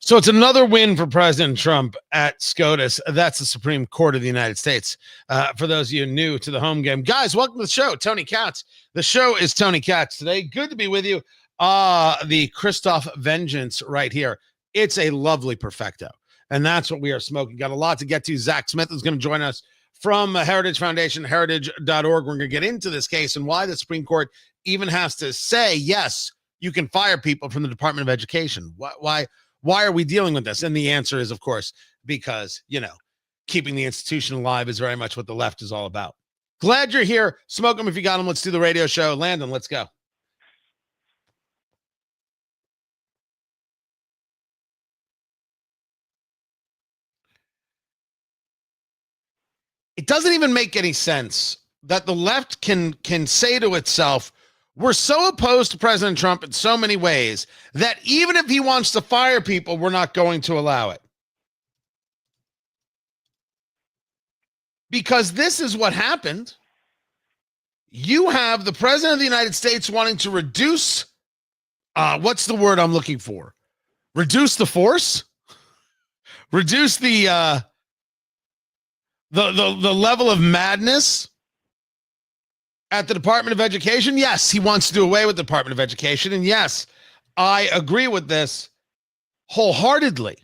So it's another win for President Trump at SCOTUS. That's the Supreme Court of the United States. For those of you new to the home game, guys, welcome to the show. Tony Katz. The show is Tony Katz today. Good to be with you. The Christoph Vengeance right here. It's a lovely perfecto, and that's what we are smoking. Got a lot to get to. Zach Smith is going to join us from Heritage Foundation, heritage.org. We're going to get into this case and why the Supreme Court even has to say, yes, you can fire people from the Department of Education. Why are we dealing with this? And the answer is, of course, because, keeping the institution alive is very much what the left is all about. Glad you're here. Smoke them if you got them. Let's do the radio show. Landon, let's go. It doesn't even make any sense that the left can say to itself, we're so opposed to President Trump in so many ways that even if he wants to fire people, we're not going to allow it. Because this is what happened. You have the President of the United States wanting to reduce, what's the word I'm looking for? Reduce the force? Reduce the level of madness at the Department of Education. Yes, he wants to do away with the Department of Education. And yes, I agree with this wholeheartedly.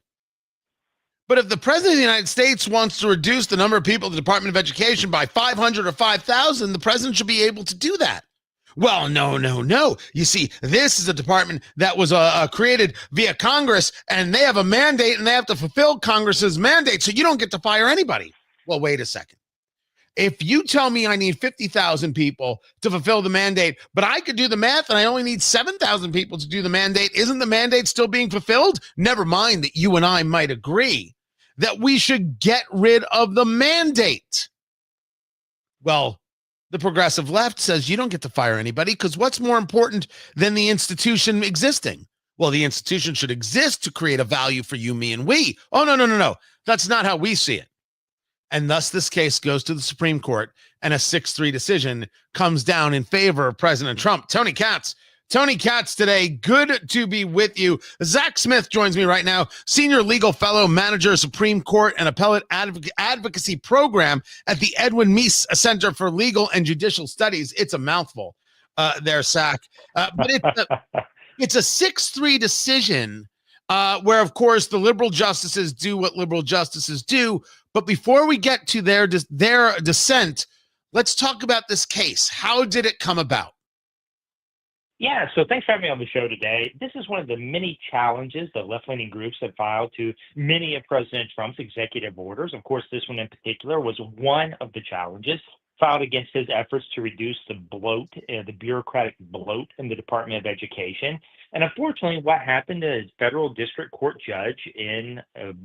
But if the President of the United States wants to reduce the number of people at the Department of Education by 500 or 5,000, the president should be able to do that. Well, no. You see, this is a department that was created via Congress, and they have a mandate, and they have to fulfill Congress's mandate, so you don't get to fire anybody. Well, wait a second. If you tell me I need 50,000 people to fulfill the mandate, but I could do the math and I only need 7,000 people to do the mandate, isn't the mandate still being fulfilled? Never mind that you and I might agree that we should get rid of the mandate. Well, the progressive left says you don't get to fire anybody because what's more important than the institution existing? Well, the institution should exist to create a value for you, me, and we. Oh, no. That's not how we see it. And thus this case goes to the Supreme Court and a 6-3 decision comes down in favor of President Trump. Tony Katz today. Good to be with you. Zach Smith joins me right now, Senior Legal Fellow, Manager, Supreme Court and Appellate Advocacy Program at the Edwin Meese Center for Legal and Judicial Studies. It's a mouthful there, Zach. But it's a 6-3 decision where, of course, the liberal justices do what liberal justices do. But before we get to their dissent, let's talk about this case. How did it come about? Yeah, so thanks for having me on the show today. This is one of the many challenges that left-leaning groups have filed to many of President Trump's executive orders. Of course, this one in particular was one of the challenges filed against his efforts to reduce the bloat, the bureaucratic bloat in the Department of Education. And unfortunately, what happened is a federal district court judge in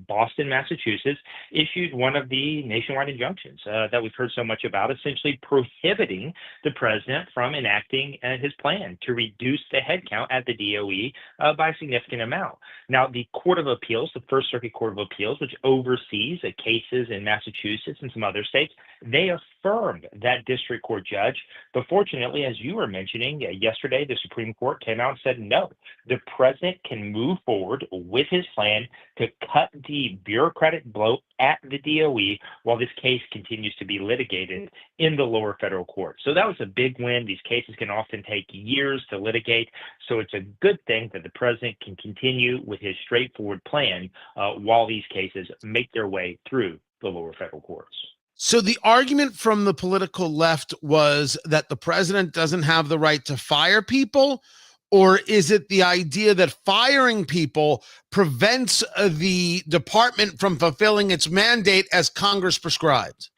Boston, Massachusetts, issued one of the nationwide injunctions that we've heard so much about, essentially prohibiting the president from enacting his plan to reduce the headcount at the DOE by a significant amount. Now, the Court of Appeals, the First Circuit Court of Appeals, which oversees cases in Massachusetts and some other states, they affirmed that district court judge. But fortunately, as you were mentioning, yesterday, the Supreme Court came out and said, no, the president can move forward with his plan to cut the bureaucratic bloat at the DOE while this case continues to be litigated in the lower federal court. So that was a big win. These cases can often take years to litigate. So it's a good thing that the president can continue with his straightforward plan while these cases make their way through the lower federal courts. So the argument from the political left was that the president doesn't have the right to fire people, or is it the idea that firing people prevents the department from fulfilling its mandate as Congress prescribes?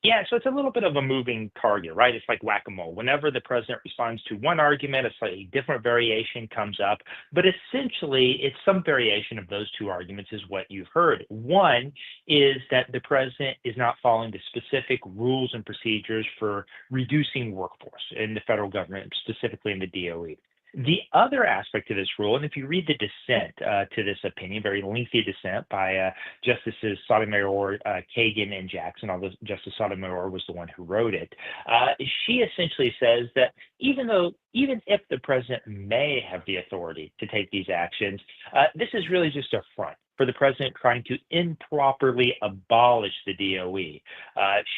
Yeah, so it's a little bit of a moving target, right? It's like whack-a-mole. Whenever the president responds to one argument, a slightly different variation comes up. But essentially, it's some variation of those two arguments is what you've heard. One is that the president is not following the specific rules and procedures for reducing workforce in the federal government, specifically in the DOE. The other aspect of this rule, and if you read the dissent to this opinion, very lengthy dissent by Justices Sotomayor, Kagan, and Jackson, although Justice Sotomayor was the one who wrote it, she essentially says that even if the president may have the authority to take these actions, this is really just a front for the president trying to improperly abolish the DOE.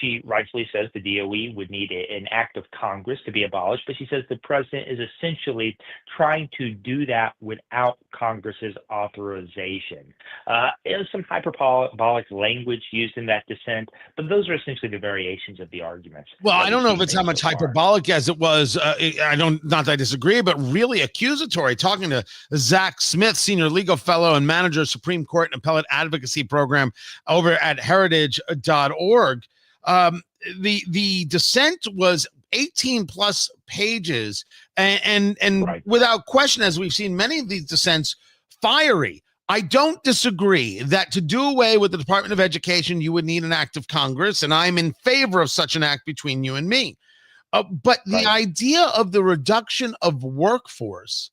She rightfully says the DOE would need an act of Congress to be abolished, but she says the president is essentially trying to do that without Congress's authorization. There's some hyperbolic language used in that dissent, but those are essentially the variations of the arguments. Well, I don't know if it's how much hyperbolic as it was. Not that I disagree, but really accusatory. Talking to Zach Smith, senior legal fellow and manager of Supreme Court and Appellate Advocacy Program over at heritage.org. The dissent was 18 plus pages and right. Without question, as we've seen many of these dissents, fiery. I don't disagree that to do away with the Department of Education, you would need an act of Congress, and I'm in favor of such an act between you and me. But the idea of the reduction of workforce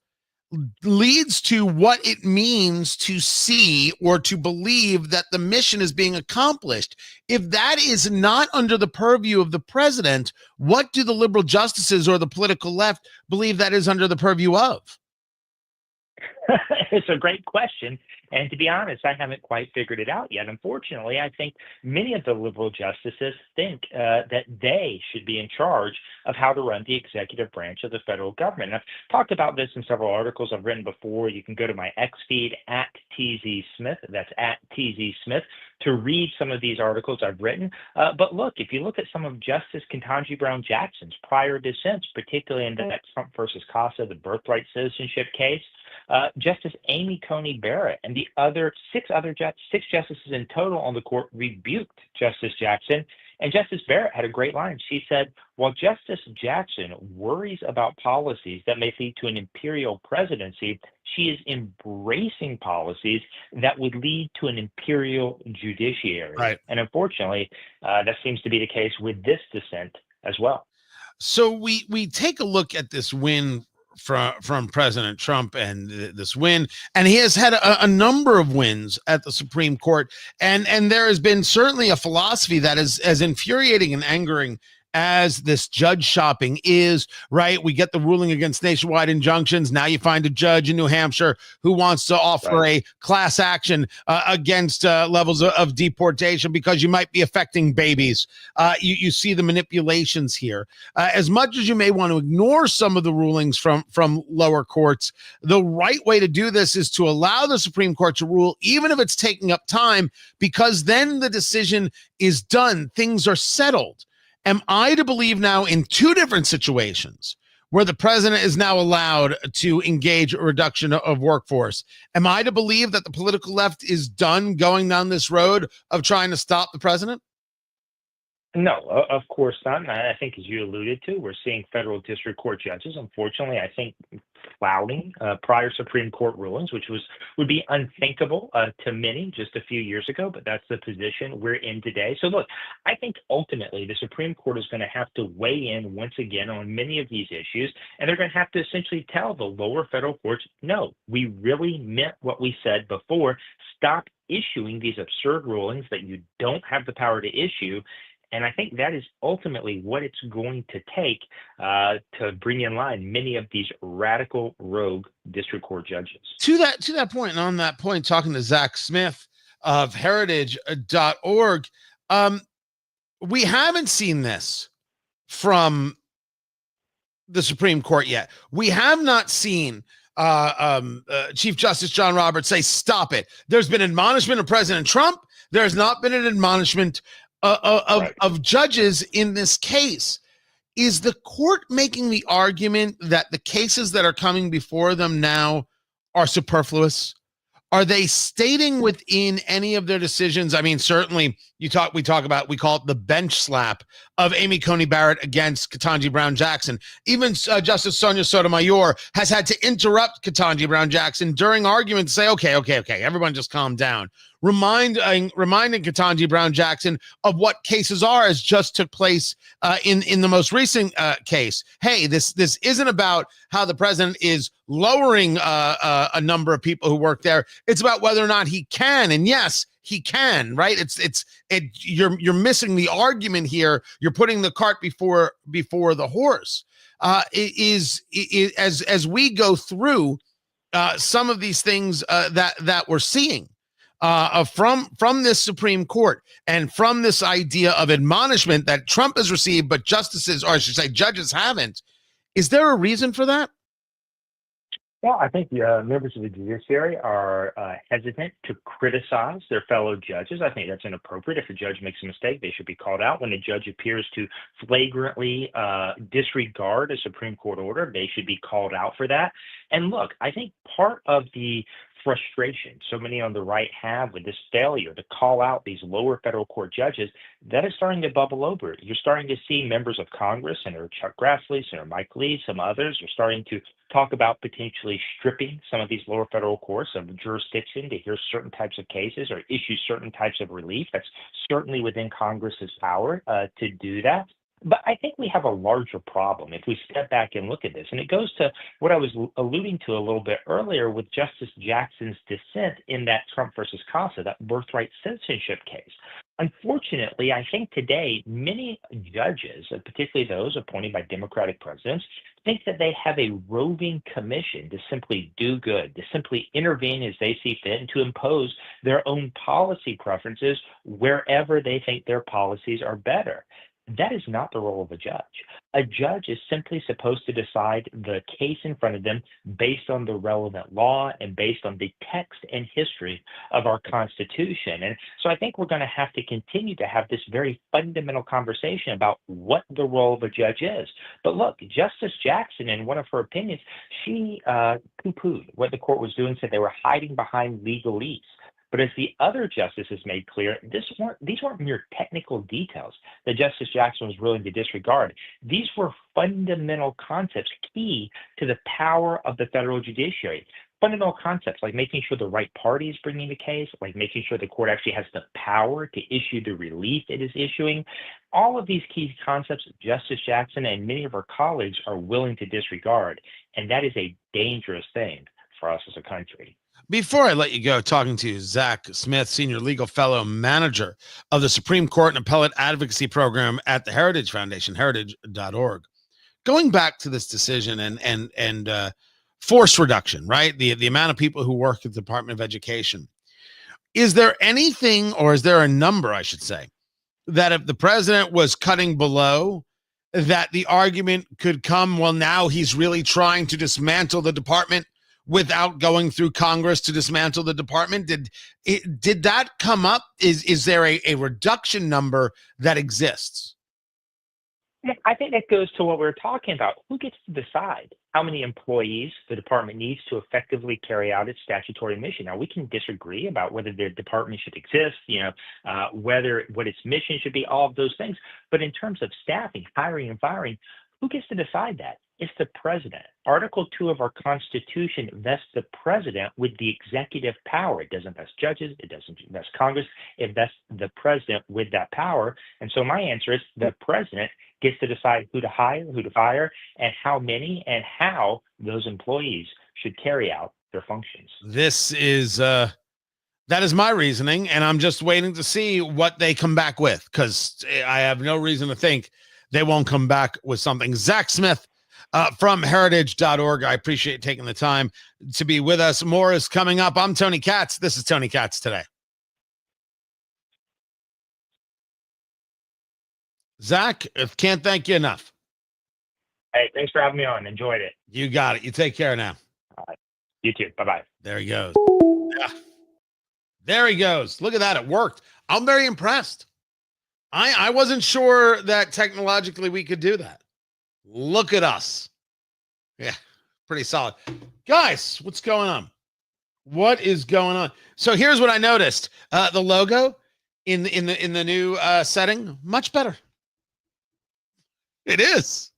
leads to what it means to see or to believe that the mission is being accomplished. If that is not under the purview of the president, what do the liberal justices or the political left believe that is under the purview of? It's a great question. And to be honest, I haven't quite figured it out yet. Unfortunately, I think many of the liberal justices think that they should be in charge of how to run the executive branch of the federal government. And I've talked about this in several articles I've written before. You can go to my X feed at TZ Smith. That's at TZ Smith to read some of these articles I've written. But look, if you look at some of Justice Ketanji Brown Jackson's prior dissents, particularly in that Trump versus Casa, the birthright citizenship case, Justice Amy Coney Barrett and the six justices in total on the court rebuked Justice Jackson. And Justice Barrett had a great line. She said, while Justice Jackson worries about policies that may lead to an imperial presidency, she is embracing policies that would lead to an imperial judiciary. Right. And unfortunately, that seems to be the case with this dissent as well. So we take a look at this win from President Trump and this win, and he has had a number of wins at the Supreme Court, and there has been certainly a philosophy that is as infuriating and angering as this judge shopping is, right? We get the ruling against nationwide injunctions. Now you find a judge in New Hampshire who wants to offer a class action against levels of deportation because you might be affecting babies. You see the manipulations here. As much as you may want to ignore some of the rulings from lower courts, the right way to do this is to allow the Supreme Court to rule, even if it's taking up time, because then the decision is done. Things are settled. Am I to believe now in two different situations where the president is now allowed to engage a reduction of workforce? Am I to believe that the political left is done going down this road of trying to stop the president? No, of course not. I think, as you alluded to, we're seeing federal district court judges, unfortunately, I think, flouting prior Supreme Court rulings, which would be unthinkable to many just a few years ago, but that's the position we're in today. So look, I think ultimately the Supreme Court is going to have to weigh in once again on many of these issues, and they're going to have to essentially tell the lower federal courts, no, we really meant what we said before. Stop issuing these absurd rulings that you don't have the power to issue. And I think that is ultimately what it's going to take to bring in line many of these radical rogue district court judges. To that point, and on that point, talking to Zach Smith of heritage.org, we haven't seen this from the Supreme Court yet. We have not seen Chief Justice John Roberts say, stop it. There's been admonishment of President Trump. There's not been an admonishment of judges in this case. Is the court making the argument that the cases that are coming before them now are superfluous? Are they stating within any of their decisions? I mean, certainly we call it the bench slap of Amy Coney Barrett against Ketanji Brown Jackson. Even Justice Sonia Sotomayor has had to interrupt Ketanji Brown Jackson during arguments, say, okay, everyone just calm down. Reminding Ketanji Brown Jackson of what cases are, as just took place in the most recent case. Hey, this isn't about how the president is lowering a number of people who work there. It's about whether or not he can, and yes, he can. Right? You're missing the argument here. You're putting the cart before the horse. as we go through some of these things that we're seeing from this Supreme Court and from this idea of admonishment that Trump has received, but justices, or I should say judges, haven't. Is there a reason for that? Well, I think members of the judiciary are hesitant to criticize their fellow judges. I think that's inappropriate. If a judge makes a mistake, they should be called out. When a judge appears to flagrantly disregard a Supreme Court order, they should be called out for that. And look, I think part of the frustration so many on the right have with this failure to call out these lower federal court judges, that is starting to bubble over. You're starting to see members of Congress, Senator Chuck Grassley, Senator Mike Lee, some others are starting to talk about potentially stripping some of these lower federal courts of jurisdiction to hear certain types of cases or issue certain types of relief. That's certainly within Congress's power to do that. But I think we have a larger problem if we step back and look at this. And it goes to what I was alluding to a little bit earlier with Justice Jackson's dissent in that Trump versus Casa, that birthright citizenship case. Unfortunately, I think today many judges, particularly those appointed by Democratic presidents, think that they have a roving commission to simply do good, to simply intervene as they see fit, and to impose their own policy preferences wherever they think their policies are better. That is not the role of a judge. A judge is simply supposed to decide the case in front of them based on the relevant law and based on the text and history of our Constitution. And so I think we're going to have to continue to have this very fundamental conversation about what the role of a judge is. But look, Justice Jackson, in one of her opinions, she poo-pooed what the court was doing, said they were hiding behind legalese. But as the other justices made clear, these weren't mere technical details that Justice Jackson was willing to disregard. These were fundamental concepts key to the power of the federal judiciary. Fundamental concepts like making sure the right party is bringing the case, like making sure the court actually has the power to issue the relief it is issuing. All of these key concepts, Justice Jackson and many of her colleagues are willing to disregard. And that is a dangerous thing for us as a country. Before I let you go, talking to Zach Smith, Senior Legal Fellow Manager of the Supreme Court and Appellate Advocacy Program at the Heritage Foundation, heritage.org. Going back to this decision and force reduction, right? The amount of people who work at the Department of Education. Is there anything, or is there a number, I should say, that if the president was cutting below, that the argument could come, well, now he's really trying to dismantle the department without going through Congress to dismantle the department? Did that come up? Is there a reduction number that exists? I think that goes to what we were talking about. Who gets to decide how many employees the department needs to effectively carry out its statutory mission? Now, we can disagree about whether the department should exist, whether what its mission should be, all of those things. But in terms of staffing, hiring, and firing, who gets to decide that? It's the president. Article 2 of our Constitution vests the president with the executive power. It doesn't vest judges. It doesn't vest Congress. It vests the president with that power. And so my answer is the president gets to decide who to hire, who to fire, and how many and how those employees should carry out their functions. That is my reasoning, and I'm just waiting to see what they come back with, because I have no reason to think they won't come back with something. Zach Smith from heritage.org. I appreciate taking the time to be with us. More is coming up. I'm Tony Katz. This is Tony Katz Today. Zach, can't thank you enough. Hey, thanks for having me on. Enjoyed it. You got it. You take care now. All right. You too. Bye-bye. There he goes. Yeah. There he goes. Look at that. It worked. I'm very impressed. I wasn't sure that technologically we could do that. Look at us. Yeah, pretty solid. Guys, what's going on? What is going on? So here's what I noticed. The logo in the new setting, much better. It is.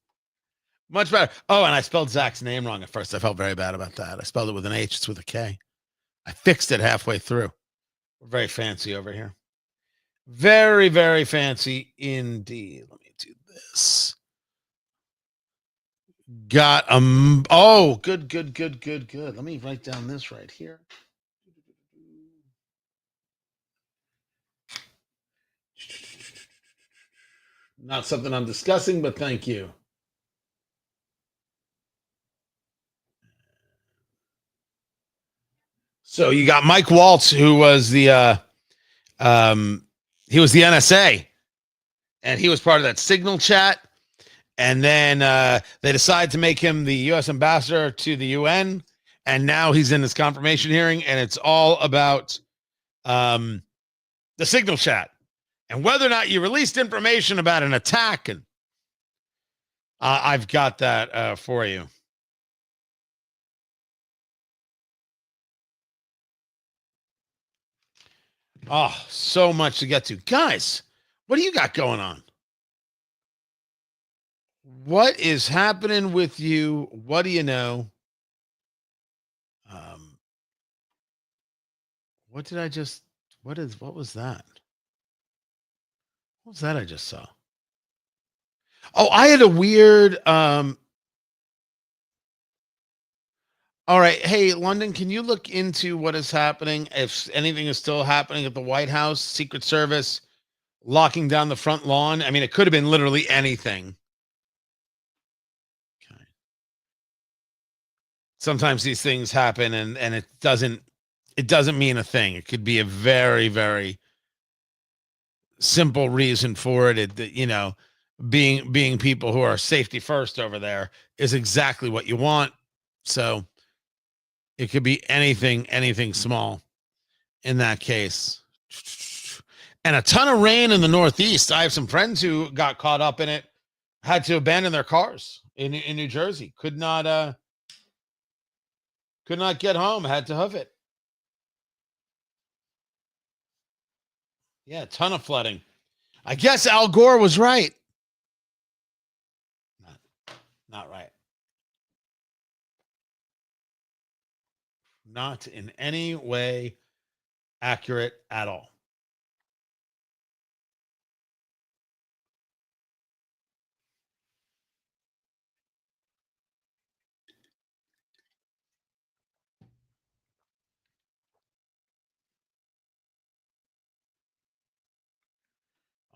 Much better. Oh, and I spelled Zach's name wrong at first. I felt very bad about that. I spelled it with an H. It's with a K. I fixed it halfway through. We're very fancy over here. Very, very fancy indeed. Let me do this. Got oh, good. Let me write down this right here. Not something I'm discussing, but thank you. So you got Mike Waltz, who was the he was the NSA, and he was part of that Signal chat. And then they decided to make him the U.S. ambassador to the UN, and now he's in this confirmation hearing, and it's all about the Signal chat and whether or not you released information about an attack. And I've got that for you. Oh, so much to get to. Guys, what do you got going on? What is happening with you? What do you know? What did I just, what was that? What was that I just saw? Oh, I had a weird, all right. Hey, London, can you look into what is happening? If anything is still happening at the White House, Secret Service locking down the front lawn. I mean, it could have been literally anything. Okay. Sometimes these things happen and it doesn't mean a thing. It could be a very, very simple reason for it. Being people who are safety first over there is exactly what you want. So it could be anything small in that case. And a ton of rain in the Northeast. I have some friends who got caught up in it, had to abandon their cars in New Jersey. Could not get home, had to hoof it. Yeah, a ton of flooding. I guess Al Gore was right. Not right. Not in any way accurate at all.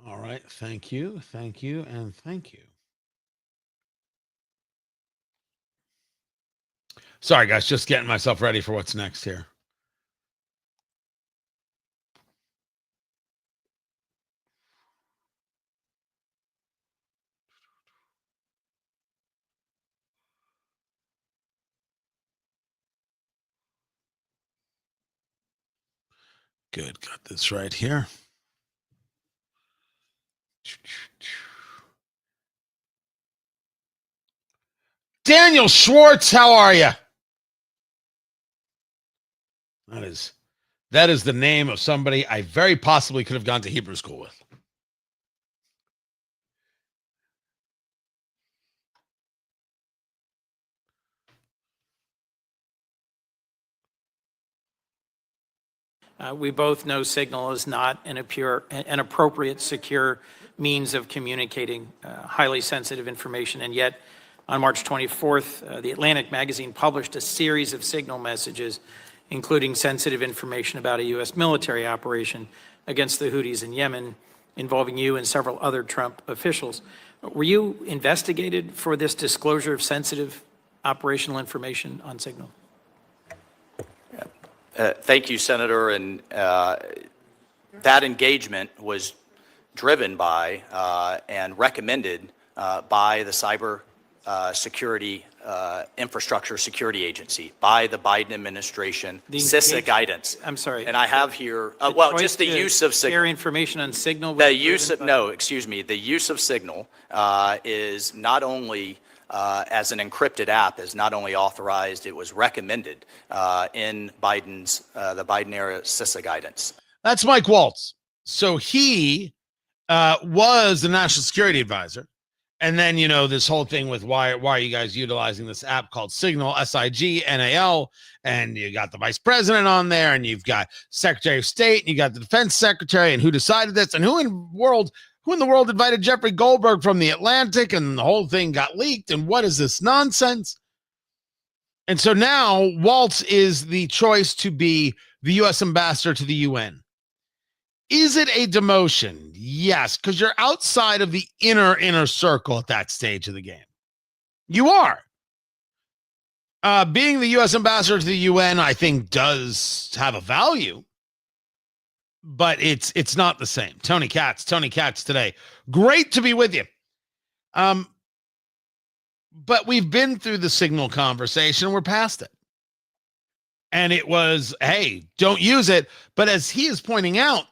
All right. Thank you, and thank you. Sorry, guys, just getting myself ready for what's next here. Good. Got this right here. Daniel Schwartz, how are you? That is the name of somebody I very possibly could have gone to Hebrew school with. We both know Signal is not an appropriate, secure means of communicating highly sensitive information. And yet, on March 24th, the Atlantic magazine published a series of Signal messages, including sensitive information about a U.S. military operation against the Houthis in Yemen, involving you and several other Trump officials. Were you investigated for this disclosure of sensitive operational information on Signal? Thank you, Senator. And that engagement was driven by and recommended by the Cyber Security Infrastructure Security Agency, by the Biden administration, CISA guidance. I'm sorry. And I have here, just the use of Signal. Share information on Signal? The use of, no, excuse me, the use of Signal is not only as an encrypted app, is not only authorized, it was recommended in Biden's, the Biden era CISA guidance. That's Mike Waltz. So he was the national security advisor. And then, this whole thing with why are you guys utilizing this app called Signal, SIGNAL, and you got the vice president on there, and you've got Secretary of State, and you got the defense secretary, and who decided this, and who in the world invited Jeffrey Goldberg from the Atlantic, and the whole thing got leaked, and what is this nonsense? And so now Waltz is the choice to be the U.S. ambassador to the UN. Is it a demotion? Yes, because you're outside of the inner circle at that stage of the game. You are. Being the U.S. ambassador to the UN, I think, does have a value, but it's not the same. Tony Katz today. Great to be with you. But we've been through the signal conversation. We're past it. And it was, hey, don't use it. But as he is pointing out,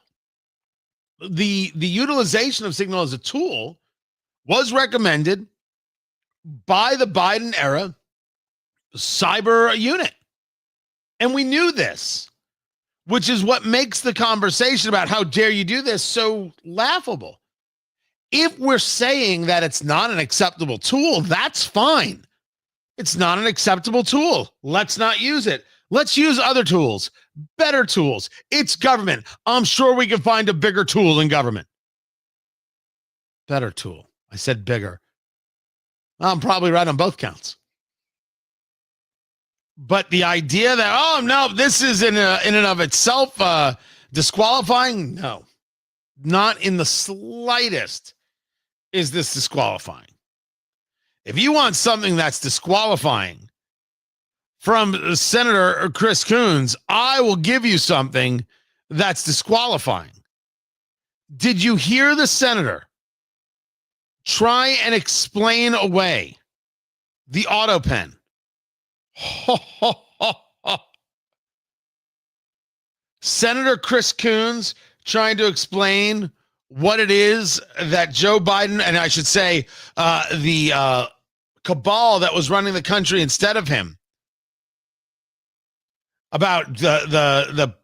the utilization of signal as a tool was recommended by the Biden era cyber unit. And we knew this, which is what makes the conversation about how dare you do this so laughable. If we're saying that it's not an acceptable tool, that's fine. It's not an acceptable tool. Let's not use it. Let's use other tools, better tools. It's government. I'm sure we can find a bigger tool in government. Better tool. I said bigger. I'm probably right on both counts. But the idea that, oh, no, this is in and of itself disqualifying, no, not in the slightest is this disqualifying. If you want something that's disqualifying from Senator Chris Coons, I will give you something that's disqualifying. Did you hear the senator try and explain away the auto pen? Senator Chris Coons trying to explain what it is that Joe Biden, and I should say the cabal that was running the country instead of him, about the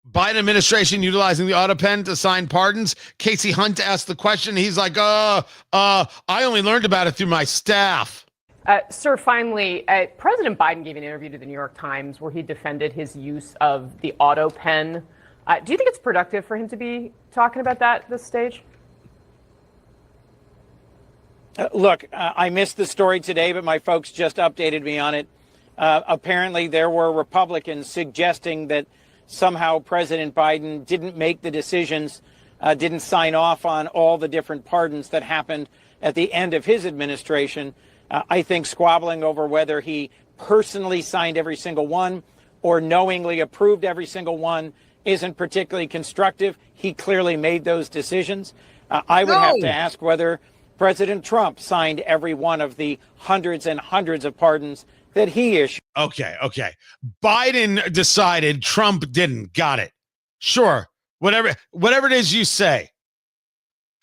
Biden administration utilizing the auto pen to sign pardons. Casey Hunt asked the question. He's like, I only learned about it through my staff. Sir, finally, President Biden gave an interview to the New York Times where he defended his use of the auto pen. Do you think it's productive for him to be talking about that at this stage? Look, I missed the story today, but my folks just updated me on it. Apparently, there were Republicans suggesting that somehow President Biden didn't make the decisions, didn't sign off on all the different pardons that happened at the end of his administration. I think squabbling over whether he personally signed every single one or knowingly approved every single one isn't particularly constructive. He clearly made those decisions. I would have to ask whether President Trump signed every one of the hundreds and hundreds of pardons that he issued. Okay. Biden decided, Trump didn't. Got it. Sure. Whatever it is you say.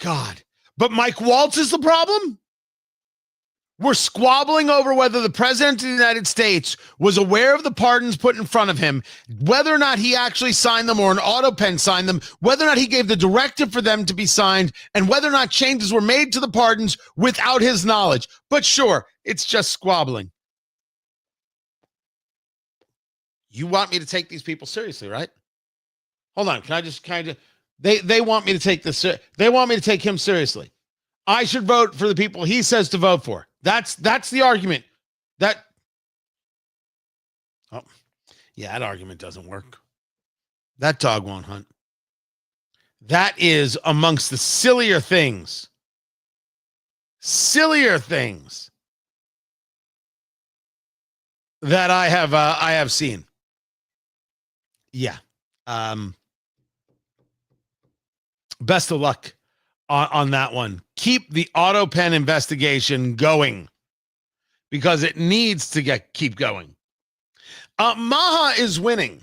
God. But Mike Waltz is the problem? We're squabbling over whether the president of the United States was aware of the pardons put in front of him, whether or not he actually signed them or an auto pen signed them, whether or not he gave the directive for them to be signed, and whether or not changes were made to the pardons without his knowledge. But sure, it's just squabbling. You want me to take these people seriously, right? Hold on. Can I just kind of, they want me to take this. They want me to take him seriously. I should vote for the people he says to vote for. That's the argument. That argument doesn't work. That dog won't hunt. That is amongst the sillier things that I have seen. Yeah. Best of luck on that one. Keep the auto pen investigation going because it needs to keep going. Maha is winning.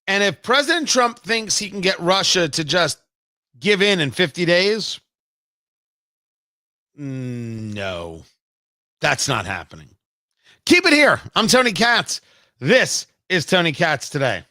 And if President Trump thinks he can get Russia to just give in 50 days, no, that's not happening. Keep it here. I'm Tony Katz. This is Tony Katz Today.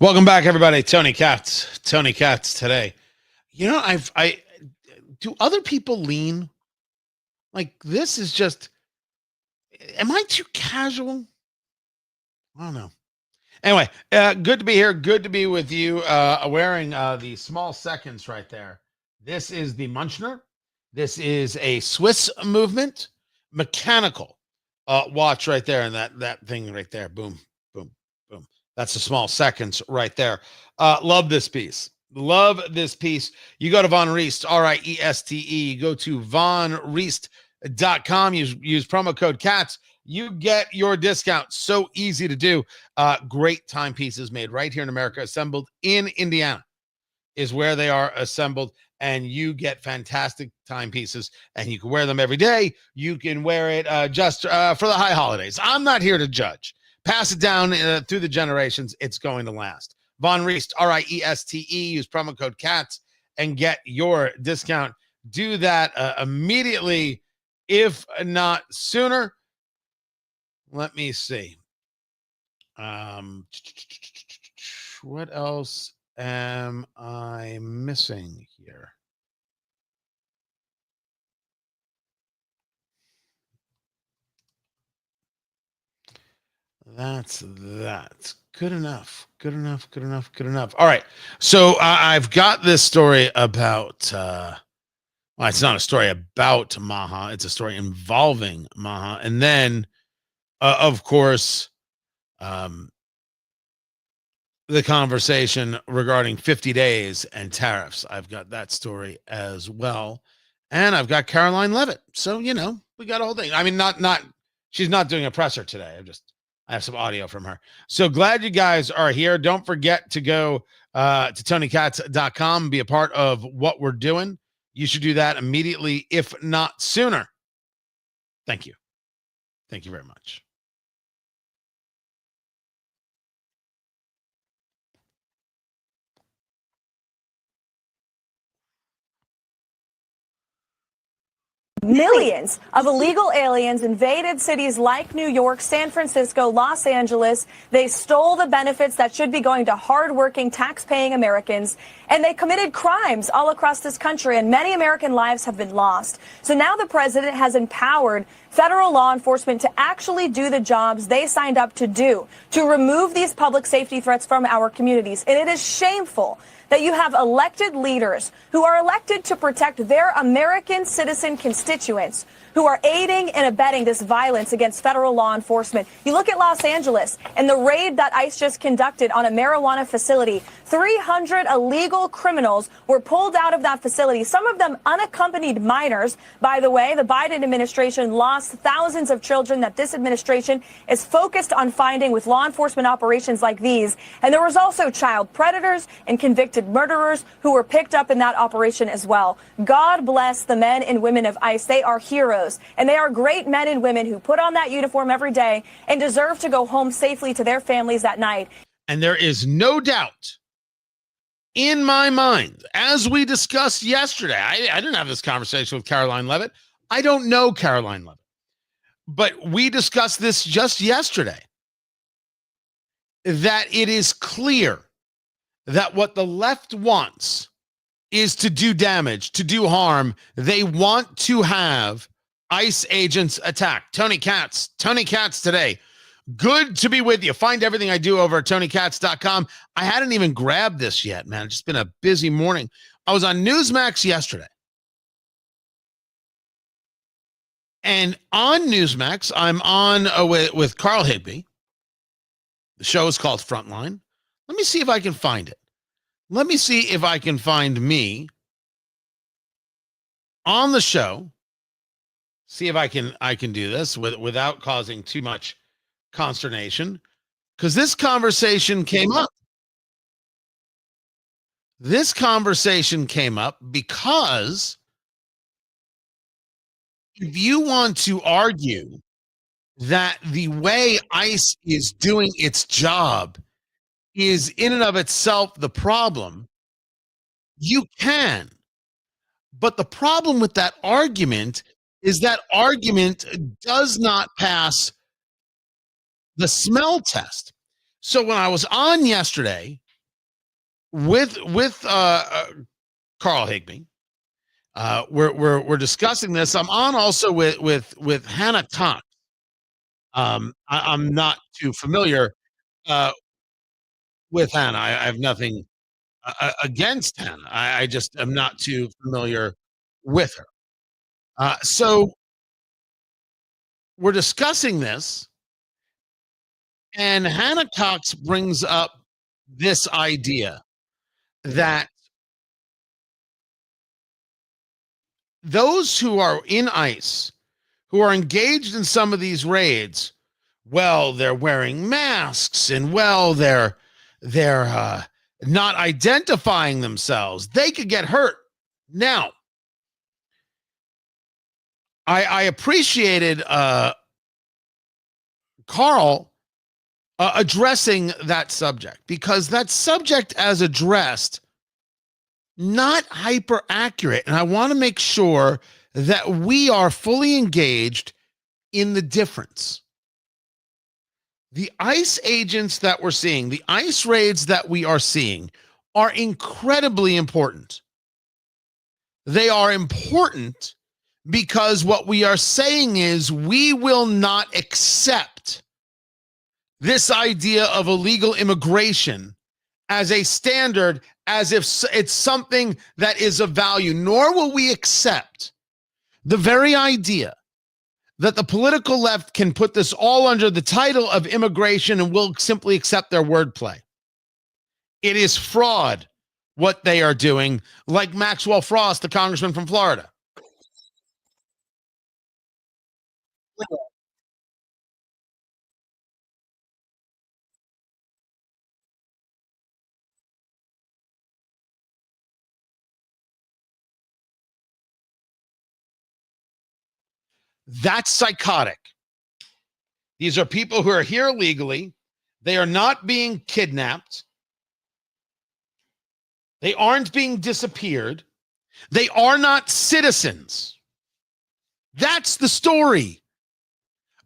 Welcome back, everybody. Tony Katz today. You know, I do other people lean like this? Is just, am I too casual? I don't know. Anyway, good to be here. Good to be with you. Wearing the small seconds right there. This is the Munchner. This is a Swiss movement mechanical watch right there, and that thing right there. Boom, boom, boom. That's the small seconds right there. Love this piece. Love this piece. You go to Von Riest, RIESTE. Go to vonriest.com. Use promo code CATS. You get your discount. So easy to do. Great timepieces made right here in America, assembled in Indiana is where they are assembled, and you get fantastic timepieces, and you can wear them every day. You can wear it just for the high holidays. I'm not here to judge. Pass it down through the generations. It's going to last. Von Riest, RIESTE. Use promo code CATS and get your discount. Do that immediately, if not sooner. Let me see. What else am I missing here? That's good enough. All right. So I've got this story about, well, it's not a story about Maha. It's a story involving Maha. And then, of course, the conversation regarding 50 days and tariffs. I've got that story as well. And I've got Caroline Leavitt. So, you know, we got a whole thing. I mean, she's not doing a presser today. I have some audio from her. So glad you guys are here. Don't forget to go to TonyKatz.com, be a part of what we're doing. You should do that immediately, if not sooner. Thank you. Thank you very much. Millions of illegal aliens invaded cities like New York, San Francisco, Los Angeles. They stole the benefits that should be going to hardworking, tax-paying Americans, and they committed crimes all across this country, and many American lives have been lost. So now the president has empowered federal law enforcement to actually do the jobs they signed up to do, to remove these public safety threats from our communities. And it is shameful that you have elected leaders who are elected to protect their American citizen constituents who are aiding and abetting this violence against federal law enforcement. You look at Los Angeles and the raid that ICE just conducted on a marijuana facility. 300 illegal criminals were pulled out of that facility, some of them unaccompanied minors. By the way, the Biden administration lost thousands of children that this administration is focused on finding with law enforcement operations like these. And there was also child predators and convicted murderers who were picked up in that operation as well. God bless the men and women of ICE. They are heroes, and they are great men and women who put on that uniform every day and deserve to go home safely to their families at night. And there is no doubt in my mind, as we discussed yesterday, I didn't have this conversation with Caroline Leavitt. I don't know Caroline Leavitt, but we discussed this just yesterday, that it is clear that what the left wants is to do damage, to do harm. They want to have ICE agents attack. Tony Katz today. Good to be with you. Find everything I do over at TonyKatz.com. I hadn't even grabbed this yet, man. It's just been a busy morning. I was on Newsmax yesterday. And on Newsmax, I'm on with Carl Higbee. The show is called Frontline. Let me see if I can find it. Let me see if I can find me on the show. See if I can do this without causing too much consternation, because this conversation came up. This conversation came up because if you want to argue that the way ICE is doing its job is in and of itself the problem, you can. But the problem with that argument is that argument does not pass the smell test. So when I was on yesterday Carl Higby. We're discussing this. I'm on also with Hannah Cox. I'm not too familiar with Hannah. I have nothing against Hannah. I just am not too familiar with her. So we're discussing this, and Hannah Cox brings up this idea that those who are in ICE, who are engaged in some of these raids, well, they're wearing masks, and well, they're not identifying themselves. They could get hurt. Now, I appreciated Carl addressing that subject, because that subject, as addressed, not hyper accurate. And I want to make sure that we are fully engaged in the difference. The ICE agents that we're seeing, the ICE raids that we are seeing, are incredibly important. They are important because what we are saying is we will not accept this idea of illegal immigration as a standard, as if it's something that is of value, nor will we accept the very idea that the political left can put this all under the title of immigration and will simply accept their wordplay. It is fraud what they are doing, like Maxwell Frost, the congressman from Florida. That's psychotic. These are people who are here legally. They are not being kidnapped. They aren't being disappeared. They are not citizens. That's the story.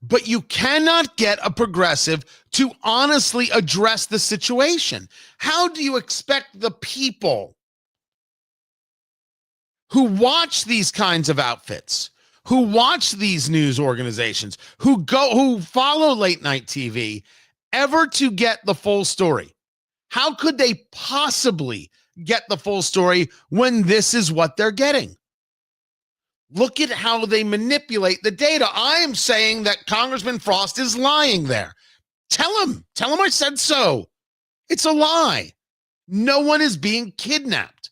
But you cannot get a progressive to honestly address the situation. How do you expect the people who watch these kinds of outfits, who watch these news organizations, who follow late night TV, ever to get the full story? How could they possibly get the full story when this is what they're getting? Look at how they manipulate the data. I am saying that Congressman Frost is lying there. Tell him I said so. It's a lie. No one is being kidnapped.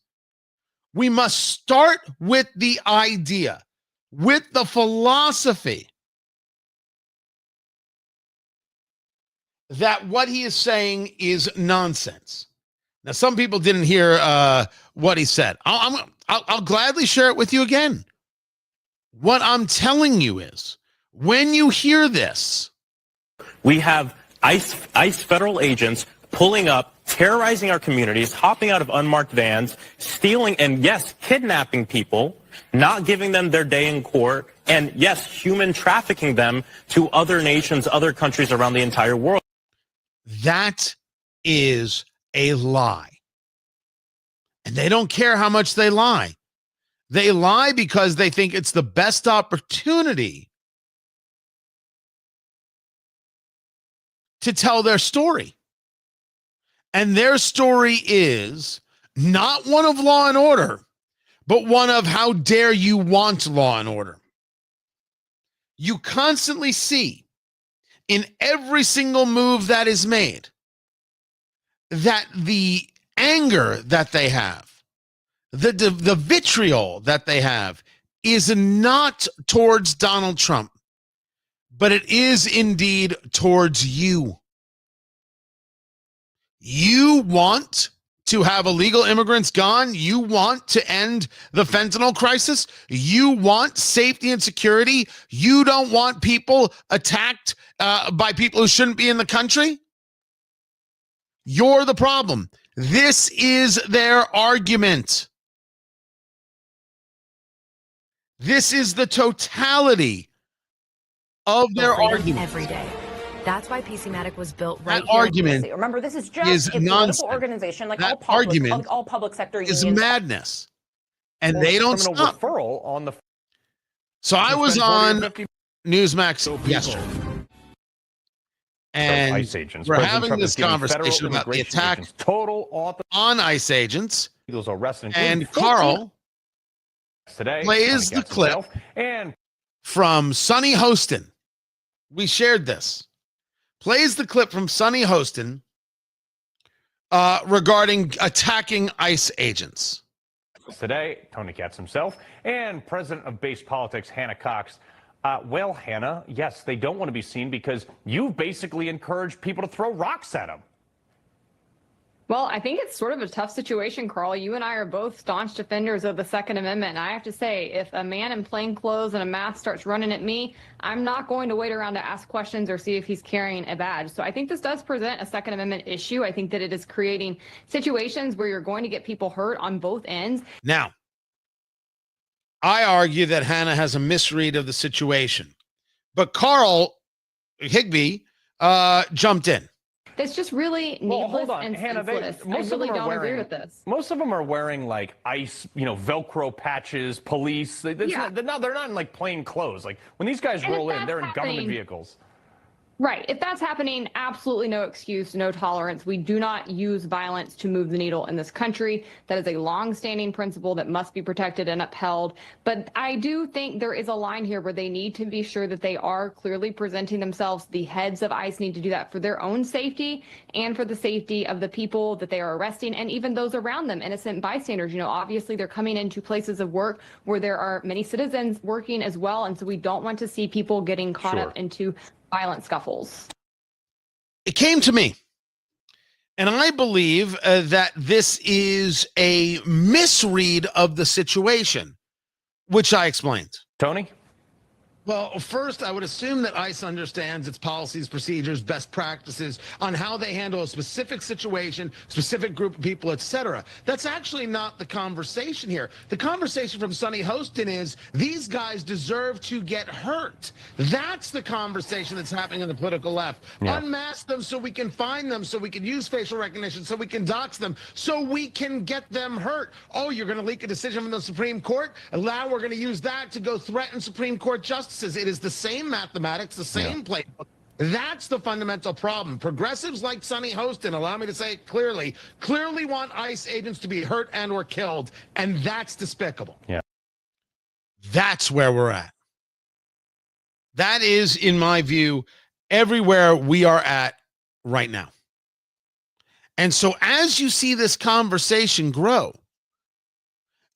We must start with the idea, with the philosophy that what he is saying is nonsense. Now, some people didn't hear what he said. I'll gladly share it with you again. What I'm telling you is, when you hear this, we have ICE federal agents pulling up, terrorizing our communities, hopping out of unmarked vans, stealing, and yes, kidnapping people, not giving them their day in court, and yes, human trafficking them to other nations, other countries around the entire world. That is a lie. And they don't care how much they lie. They lie because they think it's the best opportunity to tell their story. And their story is not one of law and order, but one of how dare you want law and order. You constantly see in every single move that is made that the anger that they have, the vitriol that they have, is not towards Donald Trump, but it is indeed towards you. You want to have illegal immigrants gone. You want to end the fentanyl crisis. You want safety and security. You don't want people attacked by people who shouldn't be in the country. You're the problem. This is their argument. This is the totality of their argument. Every day. That's why PCmatic was built right That here. argument Remember, this is is just a nonsense. political organization like That all argument public sector is unions. madness, and they don't stop. Referral on the. So I was on Newsmax yesterday, and ICE agents. we're President having Trump this is giving conversation federal about the immigration attack agents total authority. on ICE agents, Those arrested, and Carl today plays the clip and from Sonny Hostin. We shared this. Plays the clip from Sonny Hostin regarding attacking ICE agents. today, Tony Katz himself and president of Base Politics, Hannah Cox. Well, Hannah, yes, they don't want to be seen because you've basically encouraged people to throw rocks at them. Well, I think it's sort of a tough situation, Carl. You and I are both staunch defenders of the Second Amendment. And I have to say, if a man in plain clothes and a mask starts running at me, I'm not going to wait around to ask questions or see if he's carrying a badge. So I think this does present a Second Amendment issue. I think that it is creating situations where you're going to get people hurt on both ends. Now, I argue that Hannah has a misread of the situation, but Carl Higbee jumped in. That's just really needless hold on, and Hannah, senseless. I most of really them are don't agree wearing, with this. Most of them are wearing like ICE, Velcro patches, police. Yeah. They're not in like plain clothes. Like when these guys And if roll in, that's they're in government happening- vehicles. Right. If that's happening, absolutely no excuse, no tolerance. We do not use violence to move the needle in this country. That is a long-standing principle that must be protected and upheld. But I do think there is a line here where they need to be sure that they are clearly presenting themselves. The heads of ICE need to do that for their own safety and for the safety of the people that they are arresting and even those around them, innocent bystanders. Obviously they're coming into places of work where there are many citizens working as well. And so we don't want to see people getting caught up into violent scuffles. It came to me, and I believe that this is a misread of the situation, which I explained. Tony? Well, first, I would assume that ICE understands its policies, procedures, best practices on how they handle a specific situation, specific group of people, etc. That's actually not the conversation here. The conversation from Sonny Hostin is these guys deserve to get hurt. That's the conversation that's happening on the political left. Yeah. Unmask them so we can find them, so we can use facial recognition, so we can dox them, so we can get them hurt. Oh, you're going to leak a decision from the Supreme Court? And now we're going to use that to go threaten Supreme Court justices. It is the same mathematics, the same playbook. That's the fundamental problem. Progressives like Sonny Hostin, allow me to say it clearly want ICE agents to be hurt and or killed, and that's despicable. Yeah. That's where we're at. That is, in my view, everywhere we are at right now. And so as you see this conversation grow,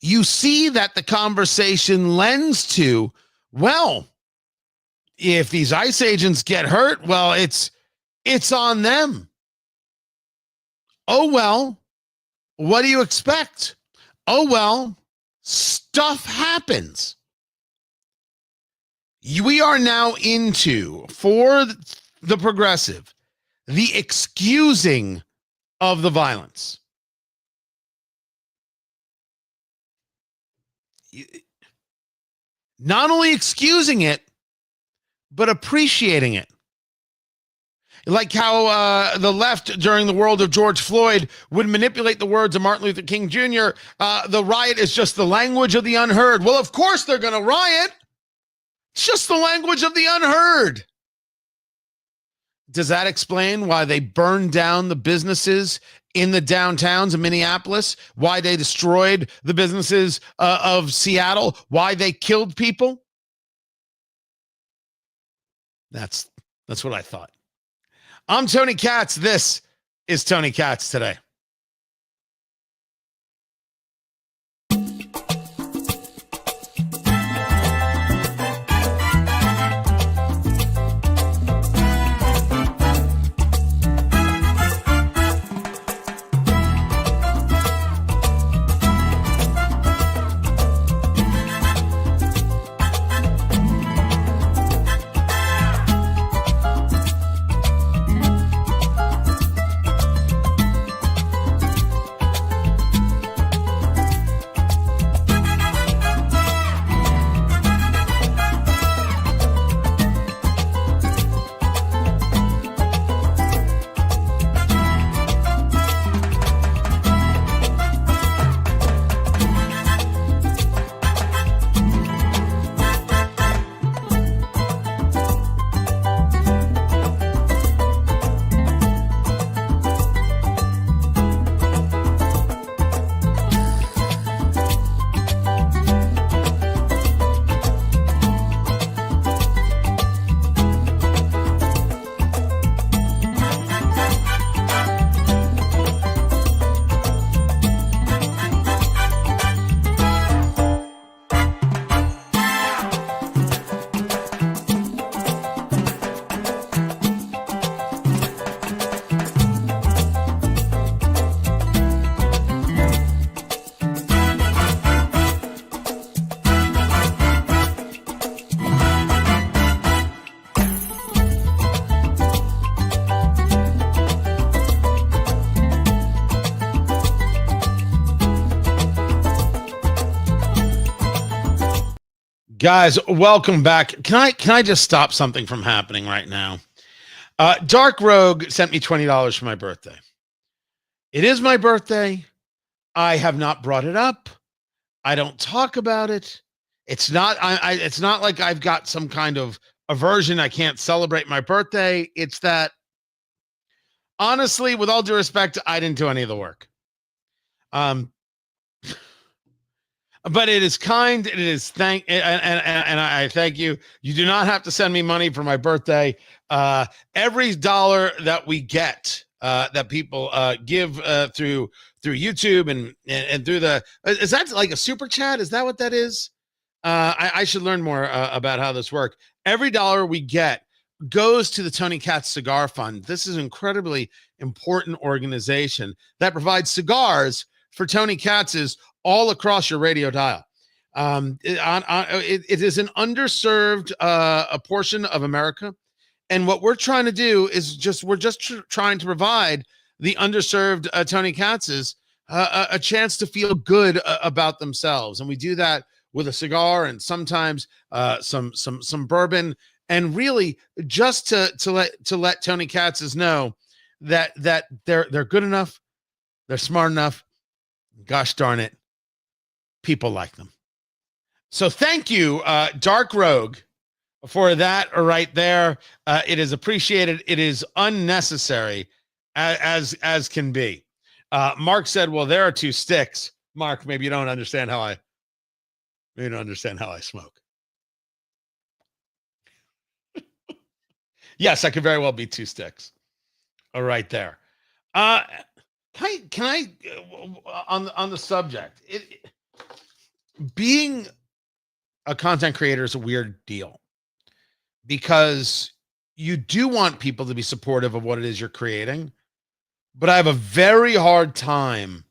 you see that the conversation lends to, well, if these ICE agents get hurt, well, it's on them. Oh, well, what do you expect? Oh, well, stuff happens. We are now into, for the progressive, the excusing of the violence. Not only excusing it, but appreciating it. Like how the left during the world of George Floyd would manipulate the words of Martin Luther King Jr. The riot is just the language of the unheard. Well, of course they're going to riot. It's just the language of the unheard. Does that explain why they burned down the businesses in the downtowns of Minneapolis? Why they destroyed the businesses of Seattle? Why they killed people? That's what I thought. I'm Tony Katz. This is Tony Katz Today. Guys, welcome back. Can I just stop something from happening right now? Dark Rogue sent me $20 for my birthday. It is my birthday. I have not brought it up. I don't talk about it. It's not it's not like I've got some kind of aversion. I can't celebrate my birthday. It's that, honestly, with all due respect, I didn't do any of the work. But it is kind. It is and I thank you. You do not have to send me money for my birthday. Every dollar that we get, that people give through YouTube and through the, is that like a super chat? Is that what that is? I should learn more about how this works. Every dollar we get goes to the Tony Katz Cigar Fund. This is an incredibly important organization that provides cigars for Tony Katz's all across your radio dial. It is an underserved a portion of America. And what we're trying to do is trying to provide the underserved Tony Katz's a chance to feel good about themselves. And we do that with a cigar and sometimes some bourbon, and really just to let Tony Katz's know that they're good enough, they're smart enough. Gosh darn it, people like them. So thank you, Dark Rogue, for that right there. It is appreciated. It is unnecessary as can be. Mark said, well, there are two sticks. Mark, maybe you don't understand how I smoke. Yes, I could very well be two sticks. All right there. Can I on the subject, being a content creator is a weird deal, because you do want people to be supportive of what it is you're creating, but I have a very hard time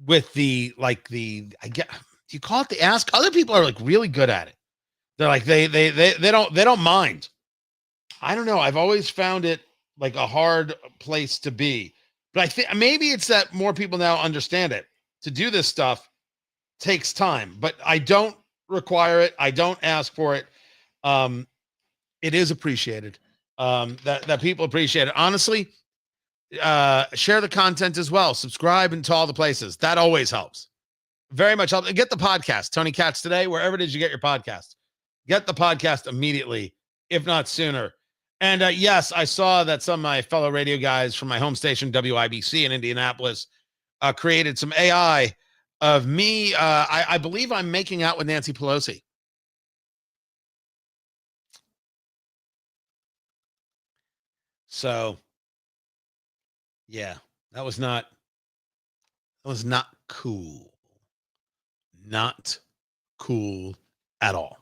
with do you call it the ask? Other people are like really good at it. They're like, they don't mind. I don't know. I've always found it like a hard place to be, but I think maybe it's that more people now understand it. To do this stuff takes time, but I don't require it. I don't ask for it. It is appreciated. That people appreciate it. Honestly, share the content as well. Subscribe into all the places. That always helps. Very much helps. And get the podcast, Tony Katz Today, wherever it is you get your podcast. Get the podcast immediately, if not sooner. And yes, I saw that some of my fellow radio guys from my home station, WIBC in Indianapolis, created some AI of me. I believe I'm making out with Nancy Pelosi. So, yeah, that was not cool. Not cool at all.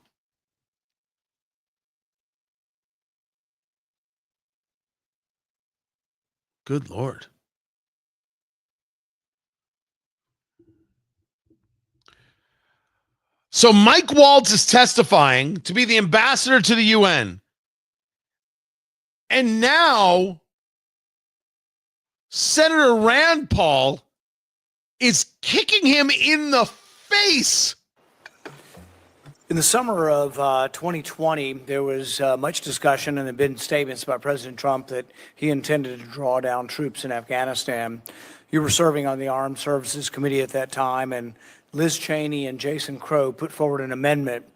Good Lord. So Mike Waltz is testifying to be the ambassador to the UN. And now Senator Rand Paul is kicking him in the face. In the summer of 2020, there was much discussion and there have been statements by President Trump that he intended to draw down troops in Afghanistan. You were serving on the Armed Services Committee at that time, and Liz Cheney and Jason Crow put forward an amendment.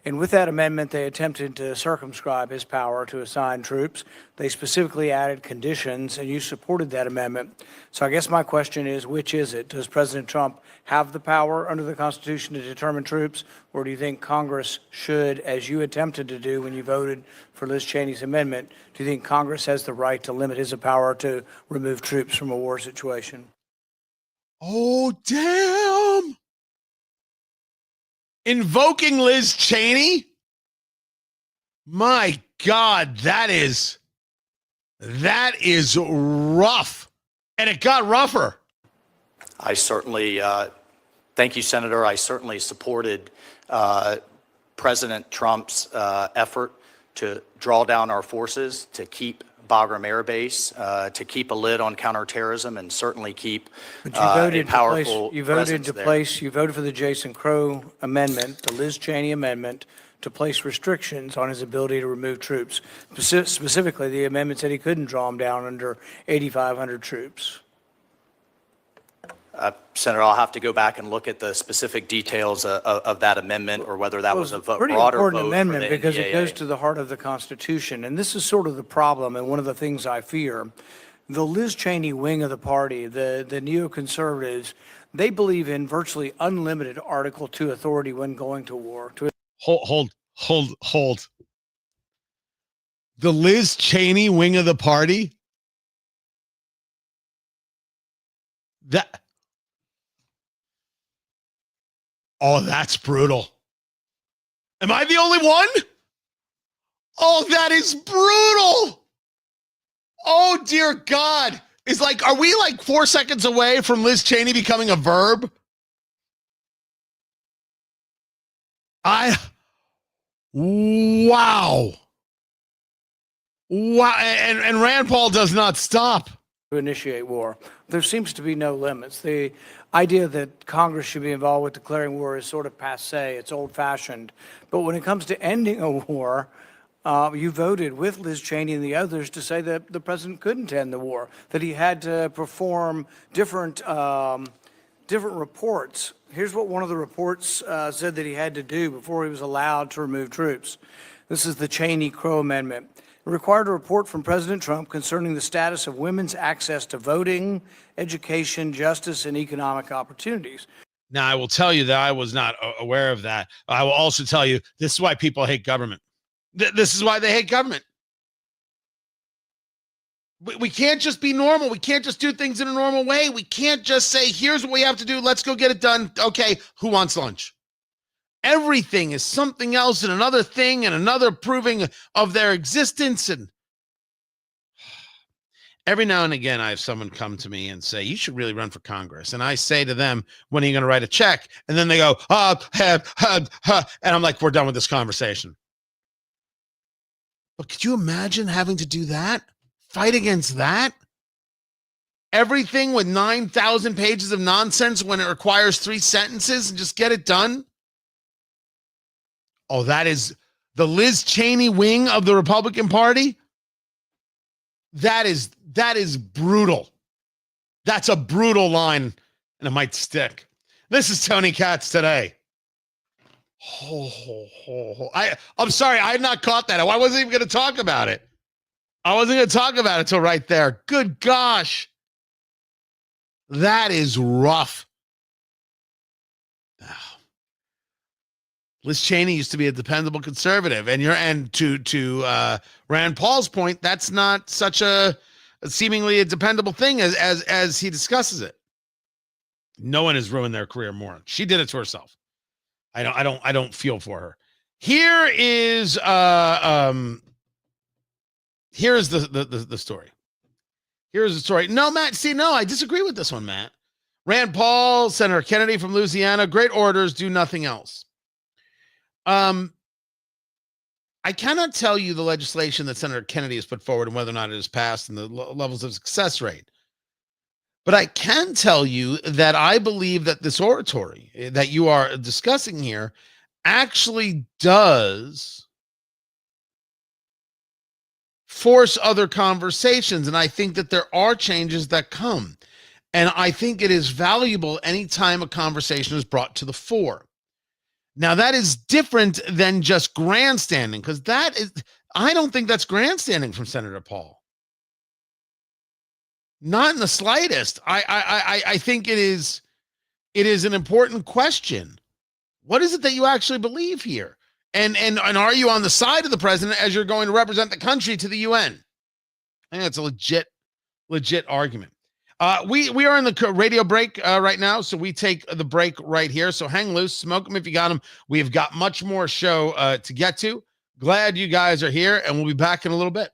And with that amendment, they attempted to circumscribe his power to assign troops. They specifically added conditions, and you supported that amendment. So I guess my question is, which is it? Does President Trump have the power under the Constitution to determine troops, or do you think Congress should, as you attempted to do when you voted for Liz Cheney's amendment, do you think Congress has the right to limit his power to remove troops from a war situation? Oh, damn. Invoking Liz Cheney? My God, that is rough. And it got rougher. I certainly, thank you, Senator. I certainly supported President Trump's effort to draw down our forces, to keep Bagram Air Base to keep a lid on counterterrorism and certainly keep But you voted a powerful you voted presence to there. place, you voted for the Jason Crow amendment, the Liz Cheney amendment, to place restrictions on his ability to remove troops. Specifically, the amendment said he couldn't draw them down under 8,500 troops. Senator, I'll have to go back and look at the specific details of that amendment or whether that was a Pretty broader important vote amendment for the because it NDAA. goes to the heart of the Constitution. And this is sort of the problem and one of the things I fear. The Liz Cheney wing of the party, the neoconservatives, they believe in virtually unlimited Article II authority when going to war. Hold. The Liz Cheney wing of the party? That's brutal. Am I the only one? Oh, that is brutal. Oh, dear God. Are we like 4 seconds away from Liz Cheney becoming a verb? Wow. And Rand Paul does not stop. To initiate war. There seems to be no limits. The idea that Congress should be involved with declaring war is sort of passé. It's old-fashioned. But when it comes to ending a war, you voted with Liz Cheney and the others to say that the president couldn't end the war, that he had to perform different reports. Here's what one of the reports said that he had to do before he was allowed to remove troops. This is the Cheney-Crow Amendment. It required a report from President Trump concerning the status of women's access to voting, education, justice, and economic opportunities. Now, I will tell you that I was not aware of that. I will also tell you this is why people hate government. This is why they hate government. We can't just be normal. We can't just do things in a normal way. We can't just say, here's what we have to do. Let's go get it done. Okay, who wants lunch? Everything is something else and another thing and another proving of their existence. And every now and again, I have someone come to me and say, you should really run for Congress. And I say to them, when are you going to write a check? And then they go, and I'm like, we're done with this conversation. But could you imagine having to do that? Fight against that? Everything with 9,000 pages of nonsense when it requires 3 sentences and just get it done? Oh, that is the Liz Cheney wing of the Republican Party? That is brutal. That's a brutal line, and it might stick. This is Tony Katz today. I'm sorry, I had not caught that. I wasn't even going to talk about it. I wasn't going to talk about it till right there. Good gosh. That is rough. Liz Cheney used to be a dependable conservative, and to Rand Paul's point, that's not such a seemingly a dependable thing as he discusses it. No one has ruined their career more. She did it to herself. I don't feel for her. Here is the story. Here's the story. No, Matt. See, no, I disagree with this one, Matt. Rand Paul, Senator Kennedy from Louisiana. Great orders, do nothing else. I cannot tell you the legislation that Senator Kennedy has put forward and whether or not it is passed and the levels of success rate. But I can tell you that I believe that this oratory that you are discussing here actually does force other conversations. And I think that there are changes that come. And I think it is valuable anytime a conversation is brought to the fore. Now, that is different than just grandstanding, because I don't think that's grandstanding from Senator Paul. Not in the slightest. I think it is an important question. What is it that you actually believe here? And are you on the side of the president as you're going to represent the country to the UN? I think that's a legit argument. We are in the radio break right now, so we take the break right here. So hang loose, smoke them if you got them. We've got much more show to get to. Glad you guys are here, and we'll be back in a little bit.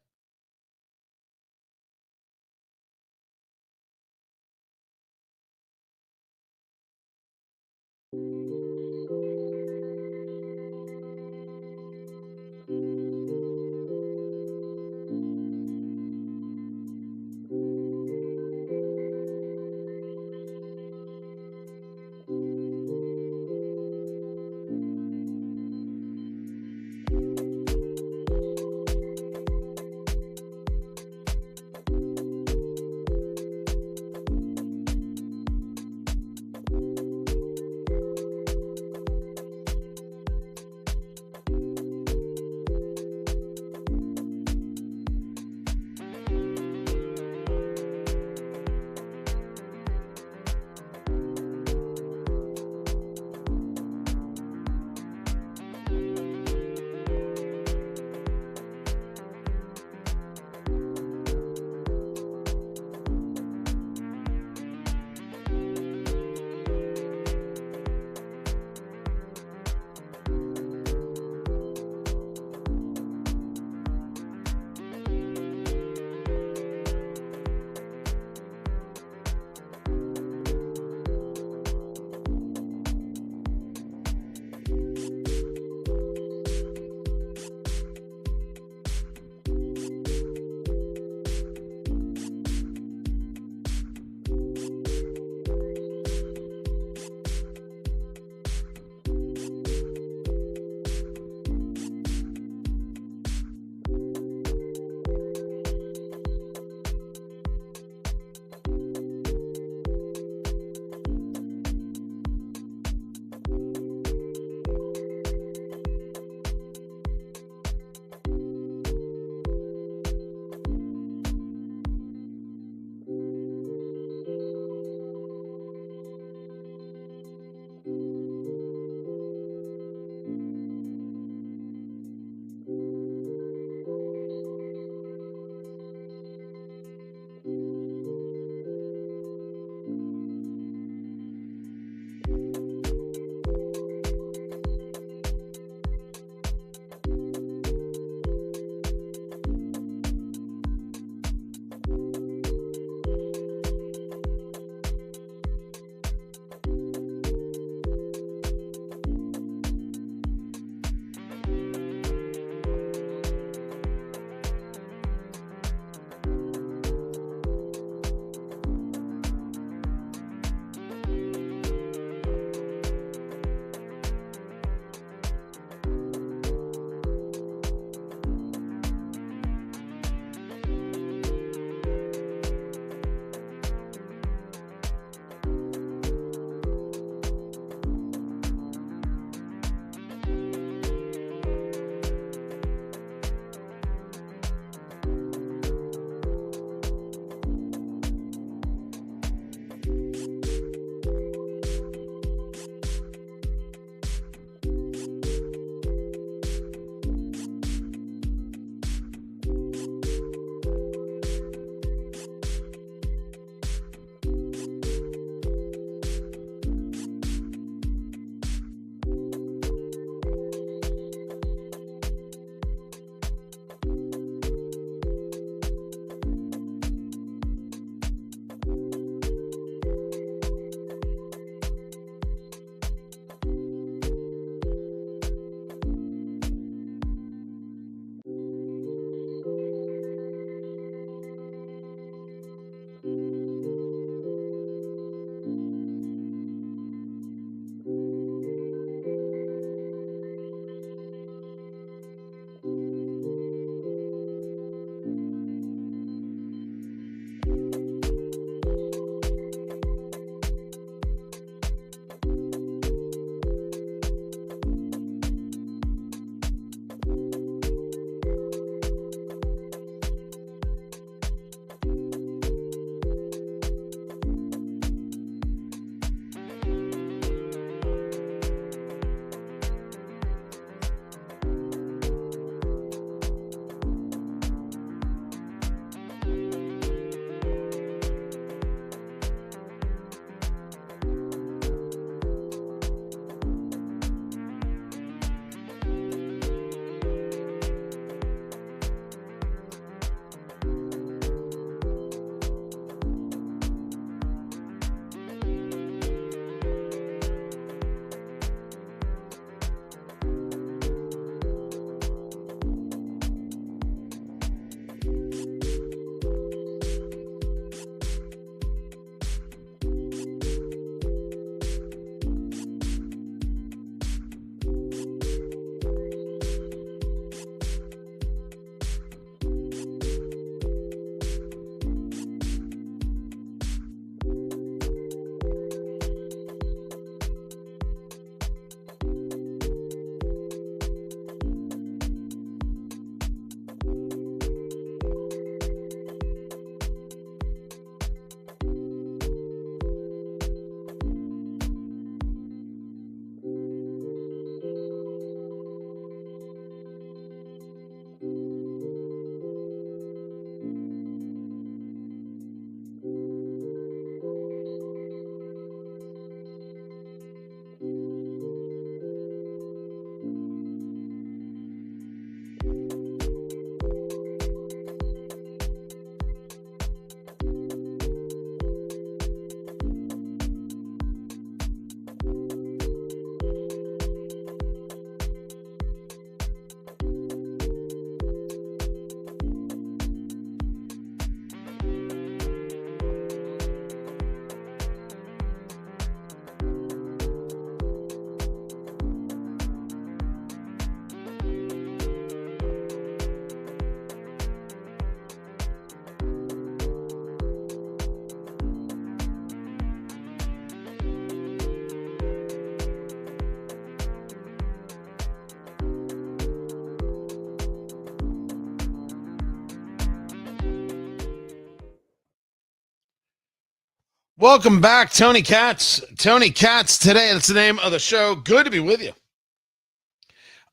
Welcome back, Tony Katz. Tony Katz today. That's the name of the show. Good to be with you.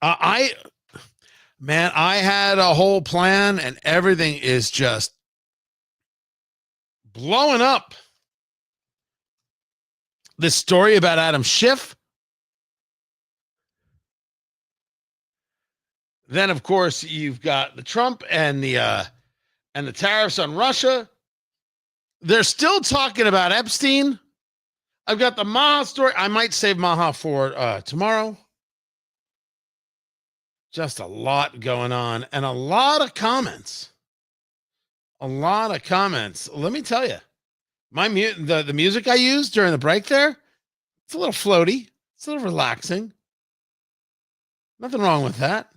I had a whole plan and everything is just blowing up. This story about Adam Schiff. Then, of course, you've got the Trump and the tariffs on Russia. They're still talking about Epstein. I've got the Maha story. I might save Maha for tomorrow. Just a lot going on and a lot of comments. A lot of comments. Let me tell you, the music I used during the break there, it's a little floaty. It's a little relaxing. Nothing wrong with that.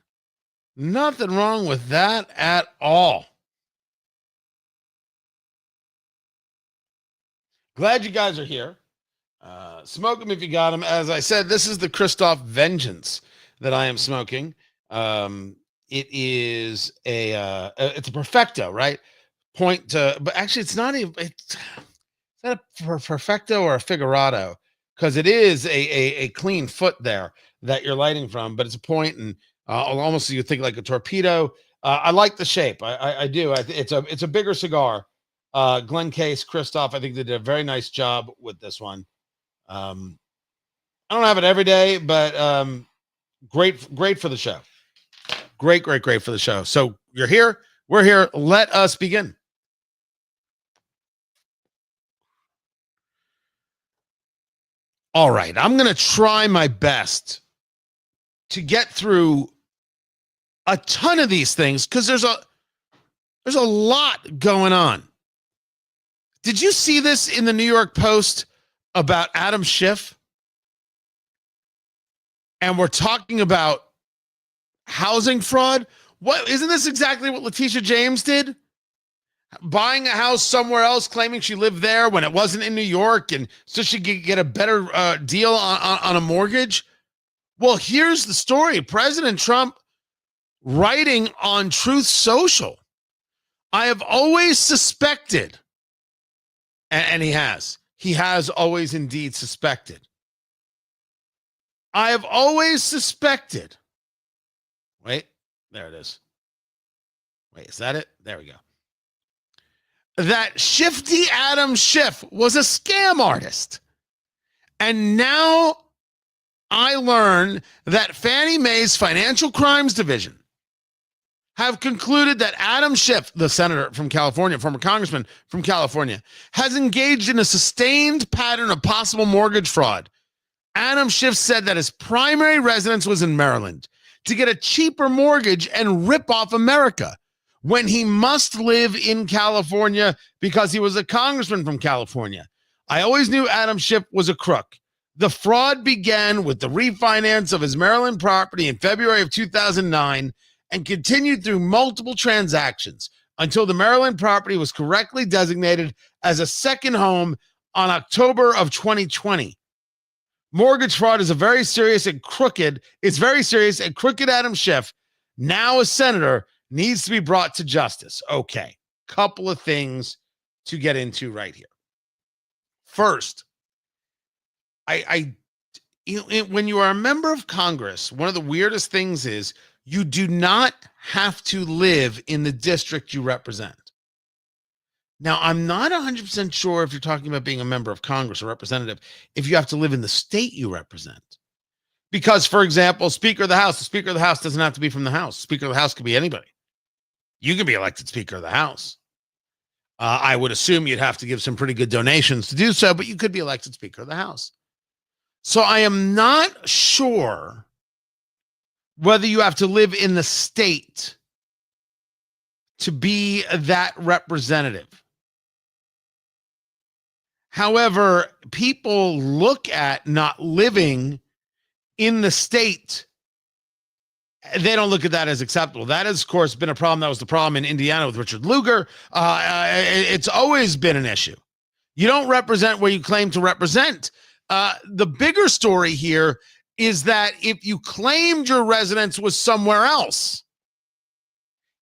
Nothing wrong with that at all. Glad you guys are here. Smoke them if you got them. As I said, this is the Christoph Vengeance that I am smoking. It is it's a perfecto, right? But actually it's not a perfecto or a figurado, because it is a clean foot there that you're lighting from, but it's a point, and almost you think like a torpedo. I like the shape. I do. It's a bigger cigar. Glenn Case, Christoph, I think they did a very nice job with this one. I don't have it every day, but great for the show. Great for the show. So you're here. We're here. Let us begin. All right. I'm going to try my best to get through a ton of these things because there's a lot going on. Did you see this in the New York Post about Adam Schiff? And we're talking about housing fraud. What, isn't this exactly what Letitia James did? Buying a house somewhere else, claiming she lived there when it wasn't in New York, and so she could get a better deal on a mortgage. Well, here's the story. President Trump writing on Truth Social. I have always suspected, and he has always indeed suspected. I have always suspected. Wait, there it is. Wait, is that it? There we go. That Shifty Adam Schiff was a scam artist. And now I learn that Fannie Mae's Financial Crimes Division have concluded that Adam Schiff, the senator from California, former congressman from California, has engaged in a sustained pattern of possible mortgage fraud. Adam Schiff said that his primary residence was in Maryland to get a cheaper mortgage and rip off America when he must live in California because he was a congressman from California. I always knew Adam Schiff was a crook. The fraud began with the refinance of his Maryland property in February of 2009 and continued through multiple transactions until the Maryland property was correctly designated as a second home on October of 2020. Mortgage fraud is very serious and crooked Adam Schiff, now a senator, needs to be brought to justice. Okay, couple of things to get into right here. First, when you are a member of Congress, one of the weirdest things is you do not have to live in the district you represent. Now, I'm not 100% sure if you're talking about being a member of Congress or representative, if you have to live in the state you represent. Because, for example, Speaker of the House doesn't have to be from the House. Speaker of the House could be anybody. You can be elected Speaker of the House. I would assume you'd have to give some pretty good donations to do so, but you could be elected Speaker of the House. So I am not sure whether you have to live in the state to be that representative. However, people look at not living in the state, they don't look at that as acceptable. That has, of course, been a problem. That was the problem in Indiana with Richard Lugar. It's always been an issue. You don't represent where you claim to represent. The bigger story here is that if you claimed your residence was somewhere else,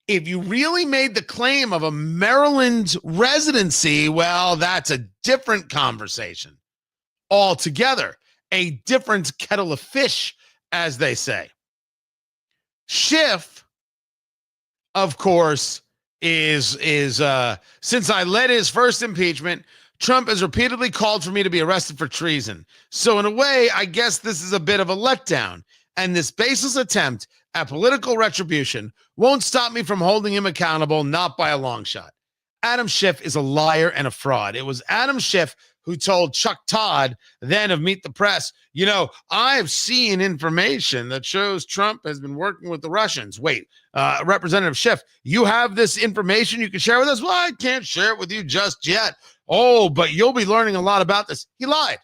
If you really made the claim of a Maryland residency, well, that's a different conversation altogether, a different kettle of fish, as they say. Schiff, of course, is since I led his first impeachment, Trump has repeatedly called for me to be arrested for treason. So in a way, I guess this is a bit of a letdown. And this baseless attempt at political retribution won't stop me from holding him accountable, not by a long shot. Adam Schiff is a liar and a fraud. It was Adam Schiff who told Chuck Todd then of Meet the Press, you know, I've seen information that shows Trump has been working with the Russians. Wait, Representative Schiff, you have this information you can share with us? Well, I can't share it with you just yet. Oh, but you'll be learning a lot about this. He lied.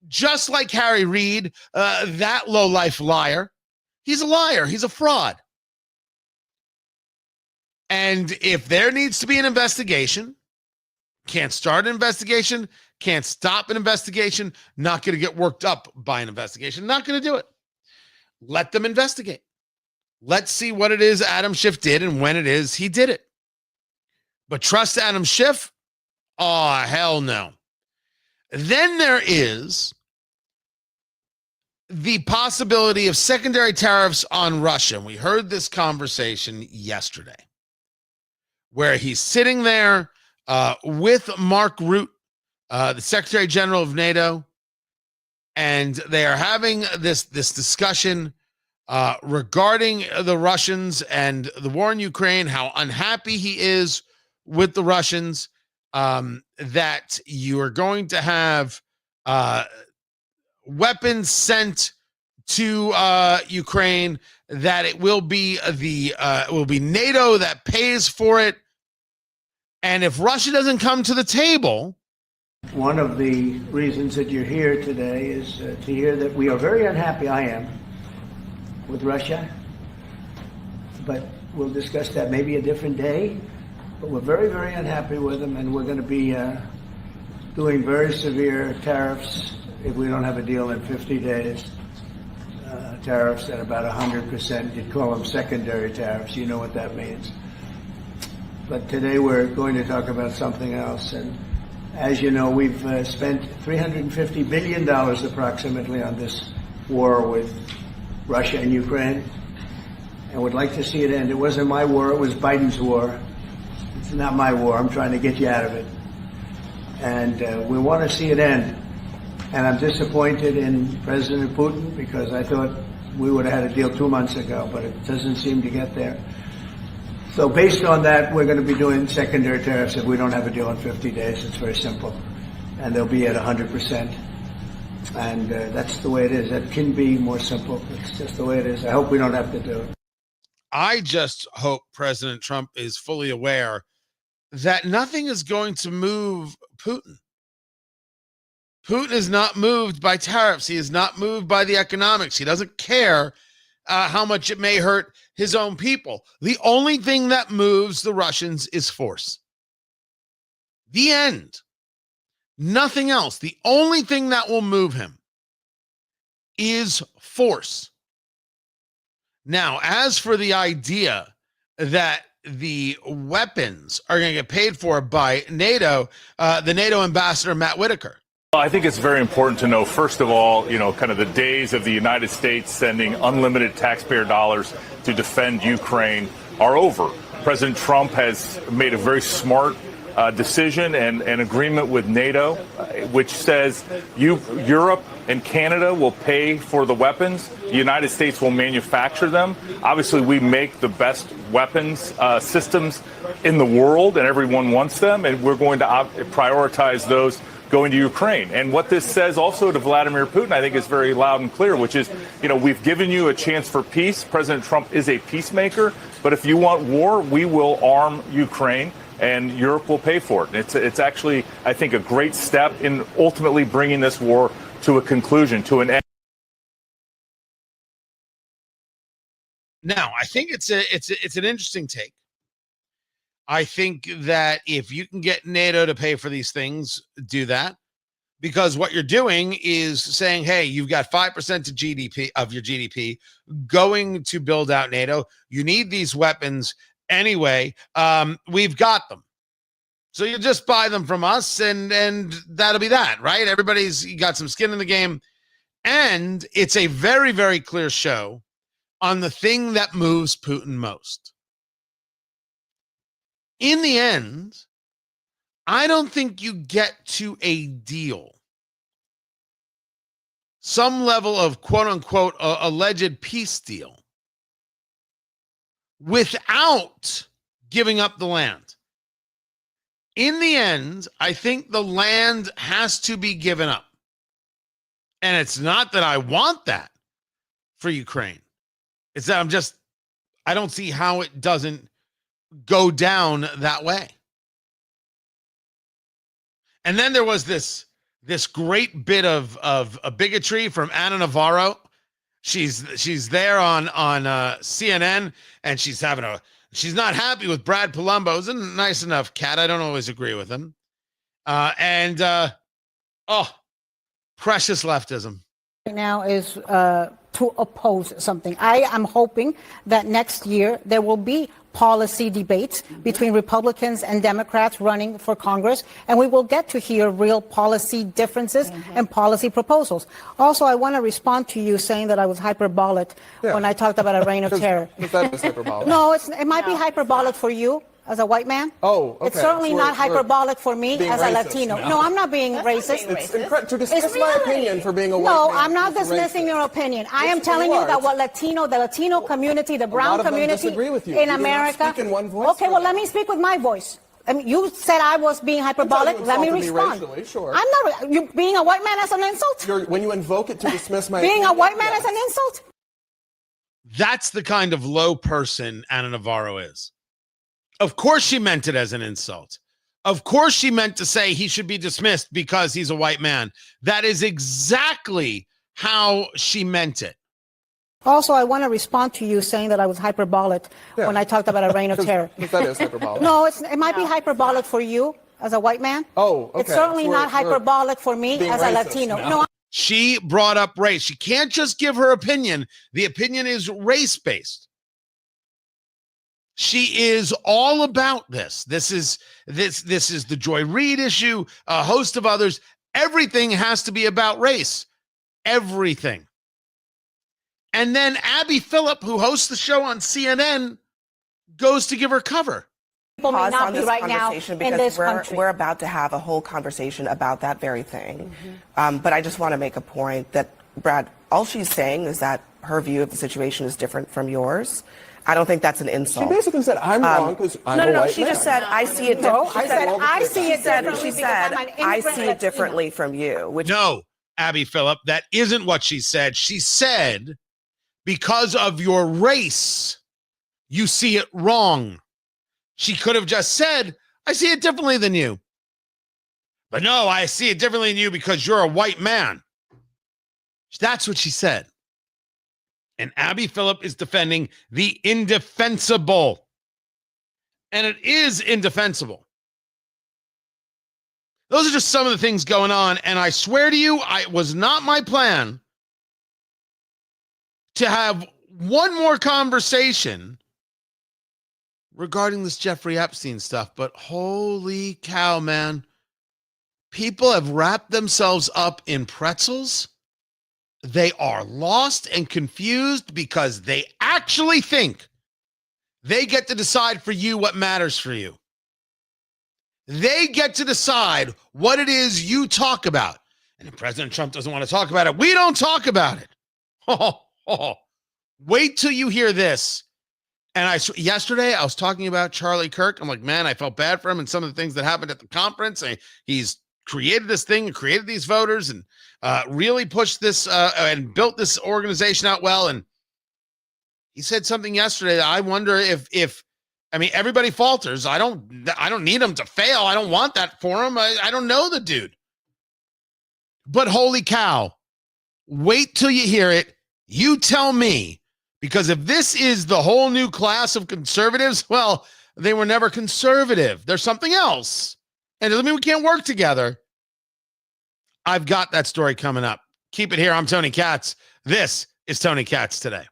Just like Harry Reid, that lowlife liar. He's a liar. He's a fraud. And if there needs to be an investigation, can't start an investigation, can't stop an investigation, not going to get worked up by an investigation, not going to do it. Let them investigate. Let's see what it is Adam Schiff did and when it is he did it. But trust Adam Schiff? Oh, hell no. Then there is the possibility of secondary tariffs on Russia. And we heard this conversation yesterday where he's sitting there with Mark Rutte, the Secretary General of NATO, and they are having this discussion regarding the Russians and the war in Ukraine, how unhappy he is with the Russians, that you are going to have weapons sent to Ukraine, that it will be NATO that pays for it. And if Russia doesn't come to the table. One of the reasons that you're here today is to hear that we are very unhappy, I am, with Russia. But we'll discuss that maybe a different day. But we're very, very unhappy with them, and we're going to be doing very severe tariffs if we don't have a deal in 50 days. Tariffs at about 100%. You'd call them secondary tariffs. You know what that means. But today we're going to talk about something else. And as you know, we've spent $350 billion approximately on this war with Russia and Ukraine. And would like to see it end. It wasn't my war, it was Biden's war. It's not my war. I'm trying to get you out of it. And we want to see it end. And I'm disappointed in President Putin because I thought we would have had a deal 2 months ago, but it doesn't seem to get there. So based on that, we're going to be doing secondary tariffs if we don't have a deal in 50 days. It's very simple. And they'll be at 100%. And that's the way it is. That can be more simple. It's just the way it is. I hope we don't have to do it. I just hope President Trump is fully aware that nothing is going to move Putin. Putin is not moved by tariffs. He is not moved by the economics. He doesn't care how much it may hurt his own people. The only thing that moves the Russians is force. The end. Nothing else. The only thing that will move him is force. Now, as for the idea that the weapons are going to get paid for by NATO, the NATO ambassador, Matt Whitaker. Well, I think it's very important to know, first of all, kind of the days of the United States sending unlimited taxpayer dollars to defend Ukraine are over. President Trump has made a very smart decision and an agreement with NATO, which says Europe and Canada will pay for the weapons. The United States will manufacture them. Obviously, we make the best weapons systems in the world, and everyone wants them, and we're going to prioritize those going to Ukraine. And what this says also to Vladimir Putin, I think, is very loud and clear, which is, we've given you a chance for peace. President Trump is a peacemaker, but if you want war, we will arm Ukraine, and Europe will pay for it. It's actually, I think, a great step in ultimately bringing this war to a conclusion, to an end. Now, I think it's an interesting take. I think that if you can get NATO to pay for these things, do that. Because what you're doing is saying, hey, you've got 5% of your GDP going to build out NATO. You need these weapons, anyway, we've got them. So you just buy them from us, and that'll be that, right? Everybody's got some skin in the game. And it's a very, very clear show on the thing that moves Putin most. In the end, I don't think you get to a deal, some level of quote unquote alleged peace deal, without giving up the land. In the end, I think the land has to be given up. And it's not that I want that for Ukraine. It's that I don't see how it doesn't go down that way. And then there was this great bit of a bigotry from Anna Navarro. She's there on CNN, and she's not happy with Brad Polombo. He's a nice enough cat. I don't always agree with him. Precious leftism. Right now is to oppose something. I am hoping that next year there will be policy debates between Republicans and Democrats running for Congress, and we will get to hear real policy differences and policy proposals. Also, I want to respond to you saying that I was hyperbolic when I talked about a reign of terror. That is hyperbolic. No, it might be hyperbolic for you as a white man. Oh, okay. It's certainly not hyperbolic for me as a racist. Latino. No, I'm not being racist. It's to dismiss my opinion for being a white No, man. I'm not dismissing your opinion. I am telling you that the Latino community, the brown community in America. Speak in one voice. Okay, well, let me speak with my voice. I mean, you said I was being hyperbolic. Let me respond. Racially, sure. I'm not. You being a white man as an insult? When you invoke it to dismiss my being opinion, a white man as an insult? That's the kind of low person Anna Navarro is. Of course she meant it as an insult. Of course she meant to say he should be dismissed because he's a white man. That is exactly how she meant it. Also, I want to respond to you saying that I was hyperbolic when I talked about a reign of terror. That is hyperbolic. No, it might be hyperbolic for you as a white man. Oh, okay. It's certainly not hyperbolic for me as a Latino. No. She brought up race. She can't just give her opinion. The opinion is race-based. She is all about this. This is the Joy Reid issue, a host of others. Everything has to be about race. Everything. And then Abby Phillip, who hosts the show on CNN, goes to give her cover. People may not be right now in this country. We're about to have a whole conversation about that very thing. But I just want to make a point that, Brad, all she's saying is that her view of the situation is different from yours. I don't think that's an insult. She basically said, I'm wrong because I'm a white man. She just said, I see it differently. I see it differently from you. No, Abby Phillip, that isn't what she said. She said, because of your race, you see it wrong. She could have just said, I see it differently than you. But no, I see it differently than you because you're a white man. That's what she said. And Abby Phillip is defending the indefensible. And it is indefensible. Those are just some of the things going on. And I swear to you, it was not my plan to have one more conversation regarding this Jeffrey Epstein stuff. But holy cow, man. People have wrapped themselves up in pretzels. They are lost and confused because they actually think they get to decide for you what matters for you. They get to decide what it is you talk about. And if President Trump doesn't want to talk about it, we don't talk about it. Wait till you hear this. And yesterday I was talking about Charlie Kirk. I'm like, man, I felt bad for him and some of the things that happened at the conference. He's created this thing and created these voters and really pushed this and built this organization out well. And he said something yesterday that I wonder if everybody falters. I don't need him to fail. I don't want that for him. I don't know the dude. But holy cow, wait till you hear it. You tell me, because if this is the whole new class of conservatives, well, they were never conservative. There's something else. And it doesn't mean we can't work together. I've got that story coming up. Keep it here. I'm Tony Katz. This is Tony Katz Today.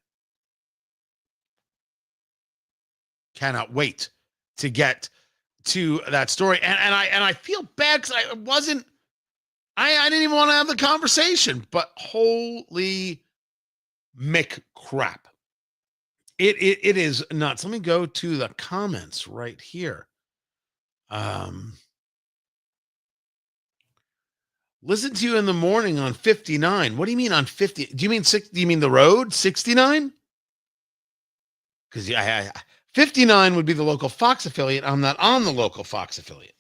Cannot wait to get to that story. And I feel bad because I didn't even want to have the conversation, but holy Mick crap. It is nuts. Let me go to the comments right here. Listen to you in the morning on 59. What do you mean on 50? Do you mean do you mean the road 69? Because 59 would be the local Fox affiliate. I'm not on the local Fox affiliate.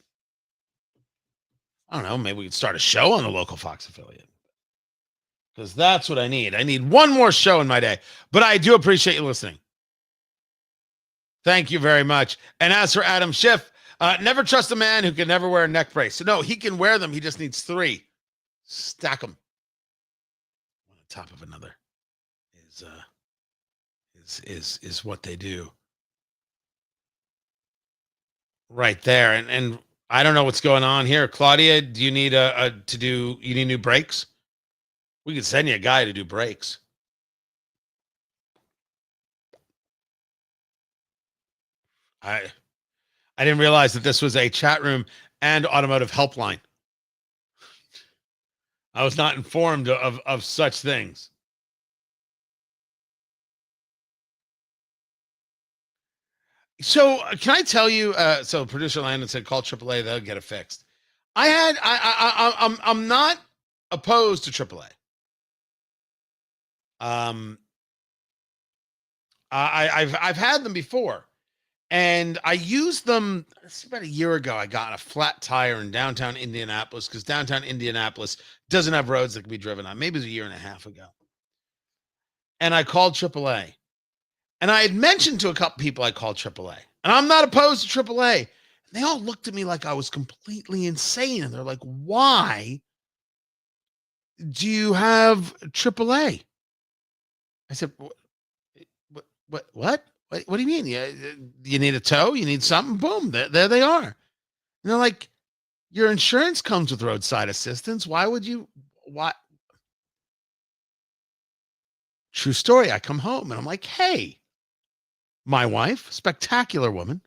I don't know. Maybe we could start a show on the local Fox affiliate. Because that's what I need. I need one more show in my day. But I do appreciate you listening. Thank you very much. And as for Adam Schiff, never trust a man who can never wear a neck brace. So no, he can wear them. He just needs 3. Stack them one on top of another is what they do right there. And I don't know what's going on here. Claudia, do you need you need new brakes? We could send you a guy to do brakes. I didn't realize that this was a chat room and automotive helpline. I was not informed of such things. So can I tell you? So producer Landon said, "Call AAA; they'll get it fixed." I'm not opposed to AAA. I've had them before, and I used them. It's about a year ago. I got a flat tire in downtown Indianapolis because downtown Indianapolis doesn't have roads that can be driven on. Maybe it was a year and a half ago, and I called AAA. And I had mentioned to a couple people I called AAA. And I'm not opposed to AAA. And they all looked at me like I was completely insane. And they're like, why do you have AAA? I said, what? What do you mean? You need a tow? You need something? Boom, there they are. And they're like, your insurance comes with roadside assistance. Why would you? What? True story. I come home and I'm like, hey, my wife, spectacular woman.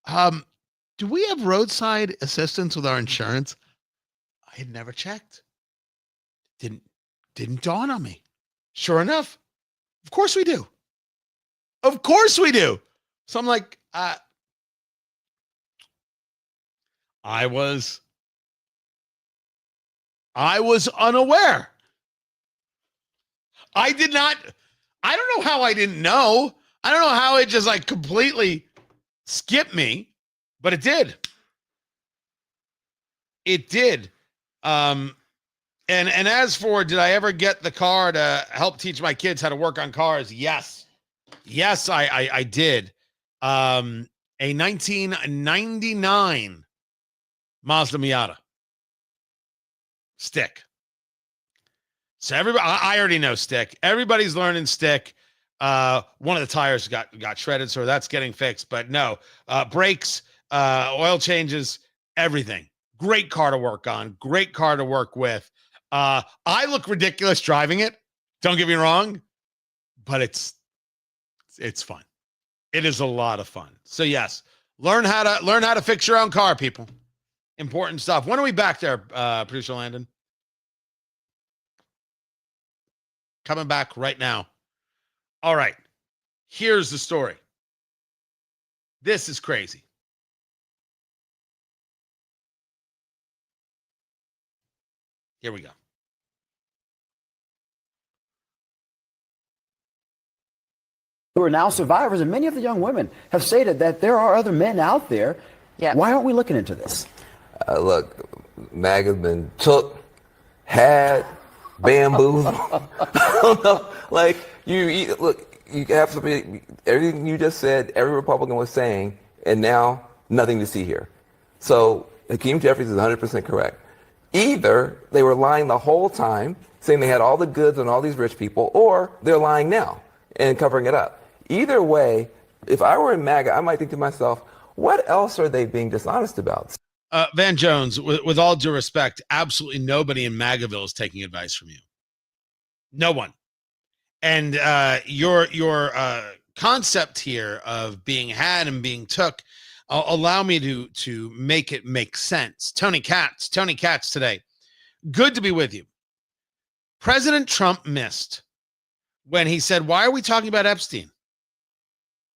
Do we have roadside assistance with our insurance? I had never checked. Didn't dawn on me. Sure enough, of course we do. Of course we do. So I'm like, I was unaware. I don't know how I didn't know. I don't know how it just like completely skipped me, but it did. It did. And as for, did I ever get the car to help teach my kids how to work on cars? Yes. Yes, I did. A 1999 Mazda Miata stick. So everybody, I already know stick. Everybody's learning stick. One of the tires got shredded, so that's getting fixed. But no, brakes, oil changes, everything. Great car to work on. Great car to work with. I look ridiculous driving it. Don't get me wrong, but it's fun. It is a lot of fun. So yes, learn how to fix your own car, people. Important stuff. When are we back there, producer Landon? Coming back right now. All right, here's the story. This is crazy. Here we go. Who are now survivors, and many of the young women have stated that there are other men out there. Yeah. Why aren't we looking into this? Look, MAGA's been took, had, bamboozled. I don't know. Like, you have to be, everything you just said, every Republican was saying, and now nothing to see here. So Hakeem Jeffries is 100% correct. Either they were lying the whole time, saying they had all the goods on all these rich people, or they're lying now and covering it up. Either way, if I were in MAGA, I might think to myself, what else are they being dishonest about? Van Jones, with all due respect, absolutely nobody in MAGAville is taking advice from you. No one. And your concept here of being had and being took, allow me to make it make sense. Tony Katz today. Good to be with you. President Trump missed when he said, why are we talking about Epstein?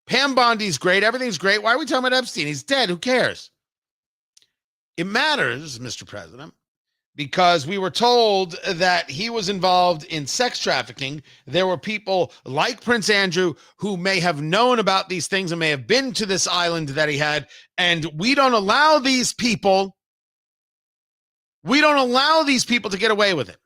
Pam Bondi's great. Everything's great. Why are we talking about Epstein? He's dead. Who cares? It matters, Mr. President, because we were told that he was involved in sex trafficking. There were people like Prince Andrew who may have known about these things and may have been to this island that he had. And we don't allow these people to get away with it.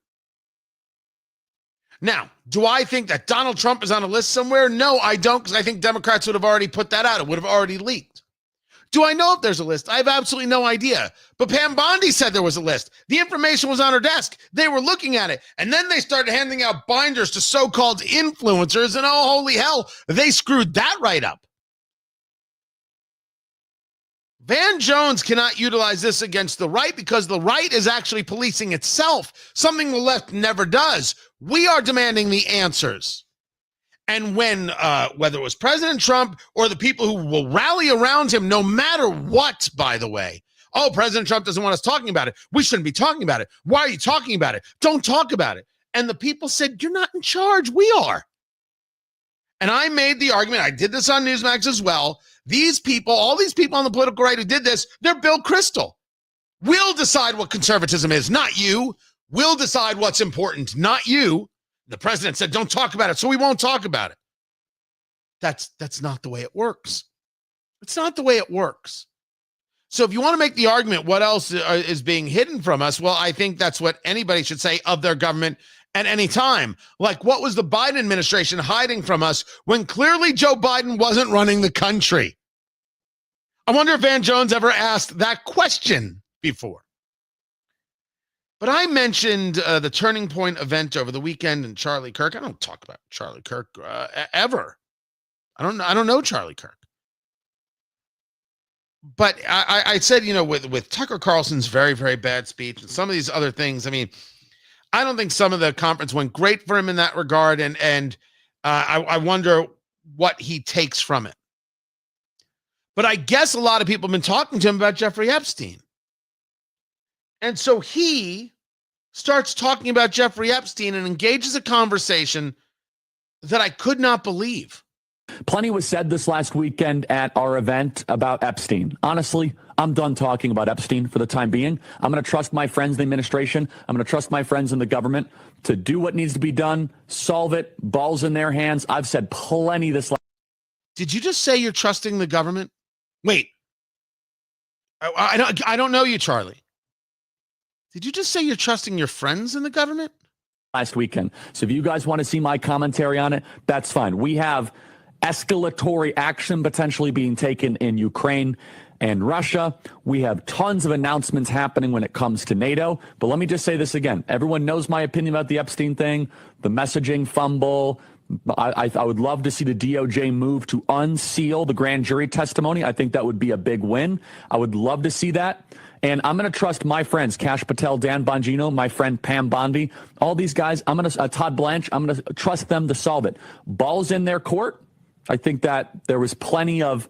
Now, do I think that Donald Trump is on a list somewhere? No, I don't, because I think Democrats would have already put that out. It would have already leaked. Do I know if there's a list? I have absolutely no idea. But Pam Bondi said there was a list. The information was on her desk. They were looking at it. And then they started handing out binders to so-called influencers. And oh, holy hell, they screwed that right up. Van Jones cannot utilize this against the right because the right is actually policing itself, something the left never does. We are demanding the answers. And when, whether it was President Trump or the people who will rally around him, no matter what, by the way, oh, President Trump doesn't want us talking about it. We shouldn't be talking about it. Why are you talking about it? Don't talk about it. And the people said, you're not in charge. We are. And I made the argument, I did this on Newsmax as well. These people, all these people on the political right who did this, they're Bill Kristol. We'll decide what conservatism is, not you. We'll decide what's important, not you. The president said, don't talk about it, so we won't talk about it. That's not the way it works. It's not the way it works. So if you want to make the argument, what else is being hidden from us? Well, I think that's what anybody should say of their government at any time. Like, what was the Biden administration hiding from us when clearly Joe Biden wasn't running the country? I wonder if Van Jones ever asked that question before. But I mentioned the Turning Point event over the weekend and Charlie Kirk. I don't talk about Charlie Kirk ever. I don't know Charlie Kirk. But I said, with Tucker Carlson's very, very bad speech and some of these other things, I mean, I don't think some of the conference went great for him in that regard. And I wonder what he takes from it. But I guess a lot of people have been talking to him about Jeffrey Epstein. And so he starts talking about Jeffrey Epstein and engages a conversation that I could not believe. Plenty was said this last weekend at our event about Epstein. Honestly, I'm done talking about Epstein for the time being. I'm going to trust my friends in the administration. I'm going to trust my friends in the government to do what needs to be done, solve it, balls in their hands. I've said plenty this last. Did you just say you're trusting the government? Wait. I don't know you, Charlie. Did you just say you're trusting your friends in the government? Last weekend. So if you guys want to see my commentary on it, that's fine. We have escalatory action potentially being taken in Ukraine and Russia. We have tons of announcements happening when it comes to NATO. But let me just say this again. Everyone knows my opinion about the Epstein thing, the messaging fumble. I would love to see the DOJ move to unseal the grand jury testimony. I think that would be a big win. I would love to see that. And I'm going to trust my friends, Kash Patel, Dan Bongino, my friend Pam Bondi, all these guys. I'm going to, Todd Blanche, I'm going to trust them to solve it. Ball's in their court. I think that there was plenty of,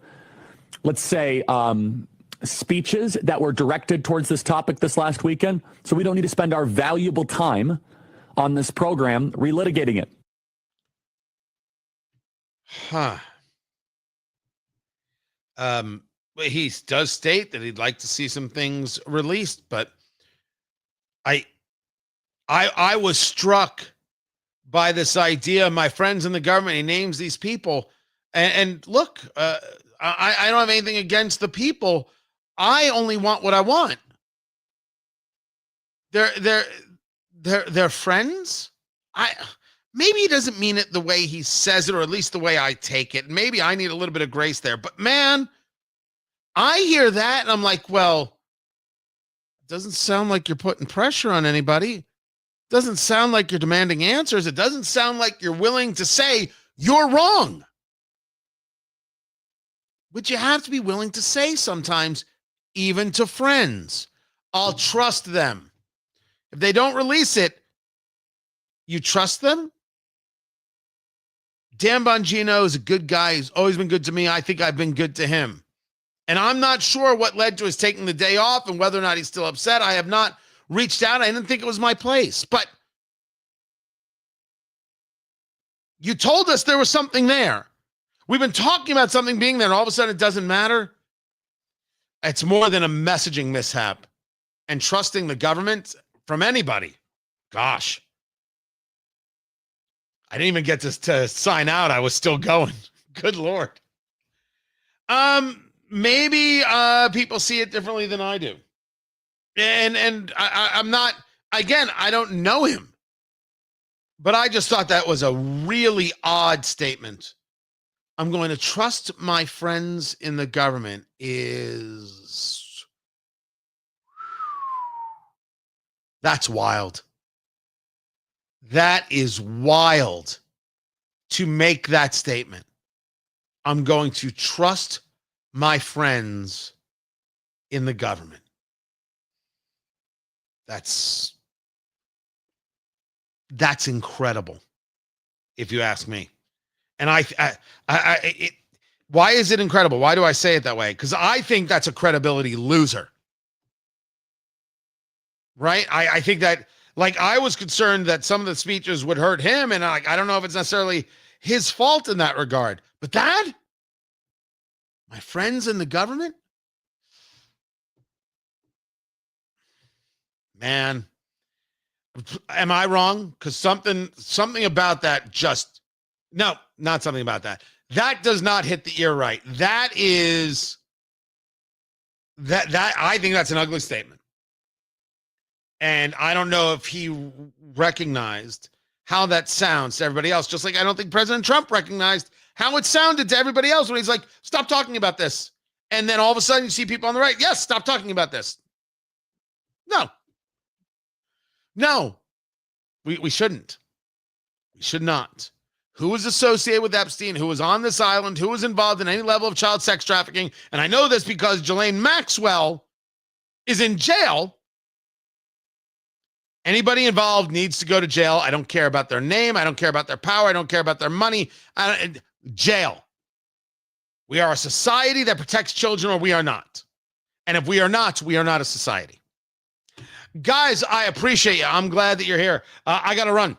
let's say, speeches that were directed towards this topic this last weekend. So we don't need to spend our valuable time on this program relitigating it. Huh. He does state that he'd like to see some things released, but I was struck by this idea. My friends in the government, he names these people, and look, I don't have anything against the people. I only want what I want. They're friends. Maybe he doesn't mean it the way he says it, or at least the way I take it. Maybe I need a little bit of grace there. But man, I hear that and I'm like, well, it doesn't sound like you're putting pressure on anybody. It doesn't sound like you're demanding answers. It doesn't sound like you're willing to say you're wrong. But you have to be willing to say sometimes, even to friends, I'll trust them. If they don't release it, you trust them? Dan Bongino is a good guy. He's always been good to me. I think I've been good to him. And I'm not sure what led to his taking the day off and whether or not he's still upset. I have not reached out. I didn't think it was my place. But you told us there was something there. We've been talking about something being there, and all of a sudden it doesn't matter. It's more than a messaging mishap. And trusting the government from anybody. Gosh. I didn't even get to sign out. I was still going. Good Lord. Maybe people see it differently than I do. And I'm not, again, I don't know him. But I just thought that was a really odd statement. I'm going to trust my friends in the government is... That's wild. That is wild to make that statement. I'm going to trust my friends in the government. That's incredible, if you ask me. And why is it incredible? Why do I say it that way? Because I think that's a credibility loser. Right? I think that, like, I was concerned that some of the speeches would hurt him, and I don't know if it's necessarily his fault in that regard. But that? My friends in the government? Man, am I wrong? Because something about that just, no, not something about that. That does not hit the ear right. That I think that's an ugly statement. And I don't know if he recognized how that sounds to everybody else, just like I don't think President Trump recognized how it sounded to everybody else when he's like, stop talking about this. And then all of a sudden you see people on the right, yes, stop talking about this. No, we shouldn't. We should not. Who was associated with Epstein, who was on this island, who was involved in any level of child sex trafficking, and I know this because Ghislaine Maxwell is in jail. Anybody involved needs to go to jail. I don't care about their name. I don't care about their power. I don't care about their money. Jail. We are a society that protects children, or we are not. And if we are not a society. Guys, I appreciate you. I'm glad that you're here. I got to run.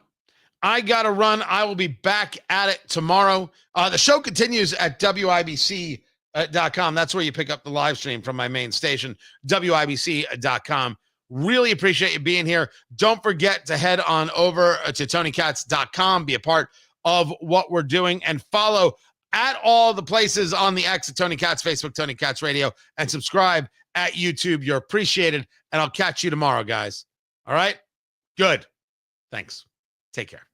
I will be back at it tomorrow. The show continues at WIBC.com. That's where you pick up the live stream from my main station, WIBC.com. Really appreciate you being here. Don't forget to head on over to TonyKatz.com, be a part of what we're doing, and follow at all the places on the X at Tony Katz, Facebook, Tony Katz Radio, and subscribe at YouTube. You're appreciated, and I'll catch you tomorrow, guys. All right? Good. Thanks. Take care.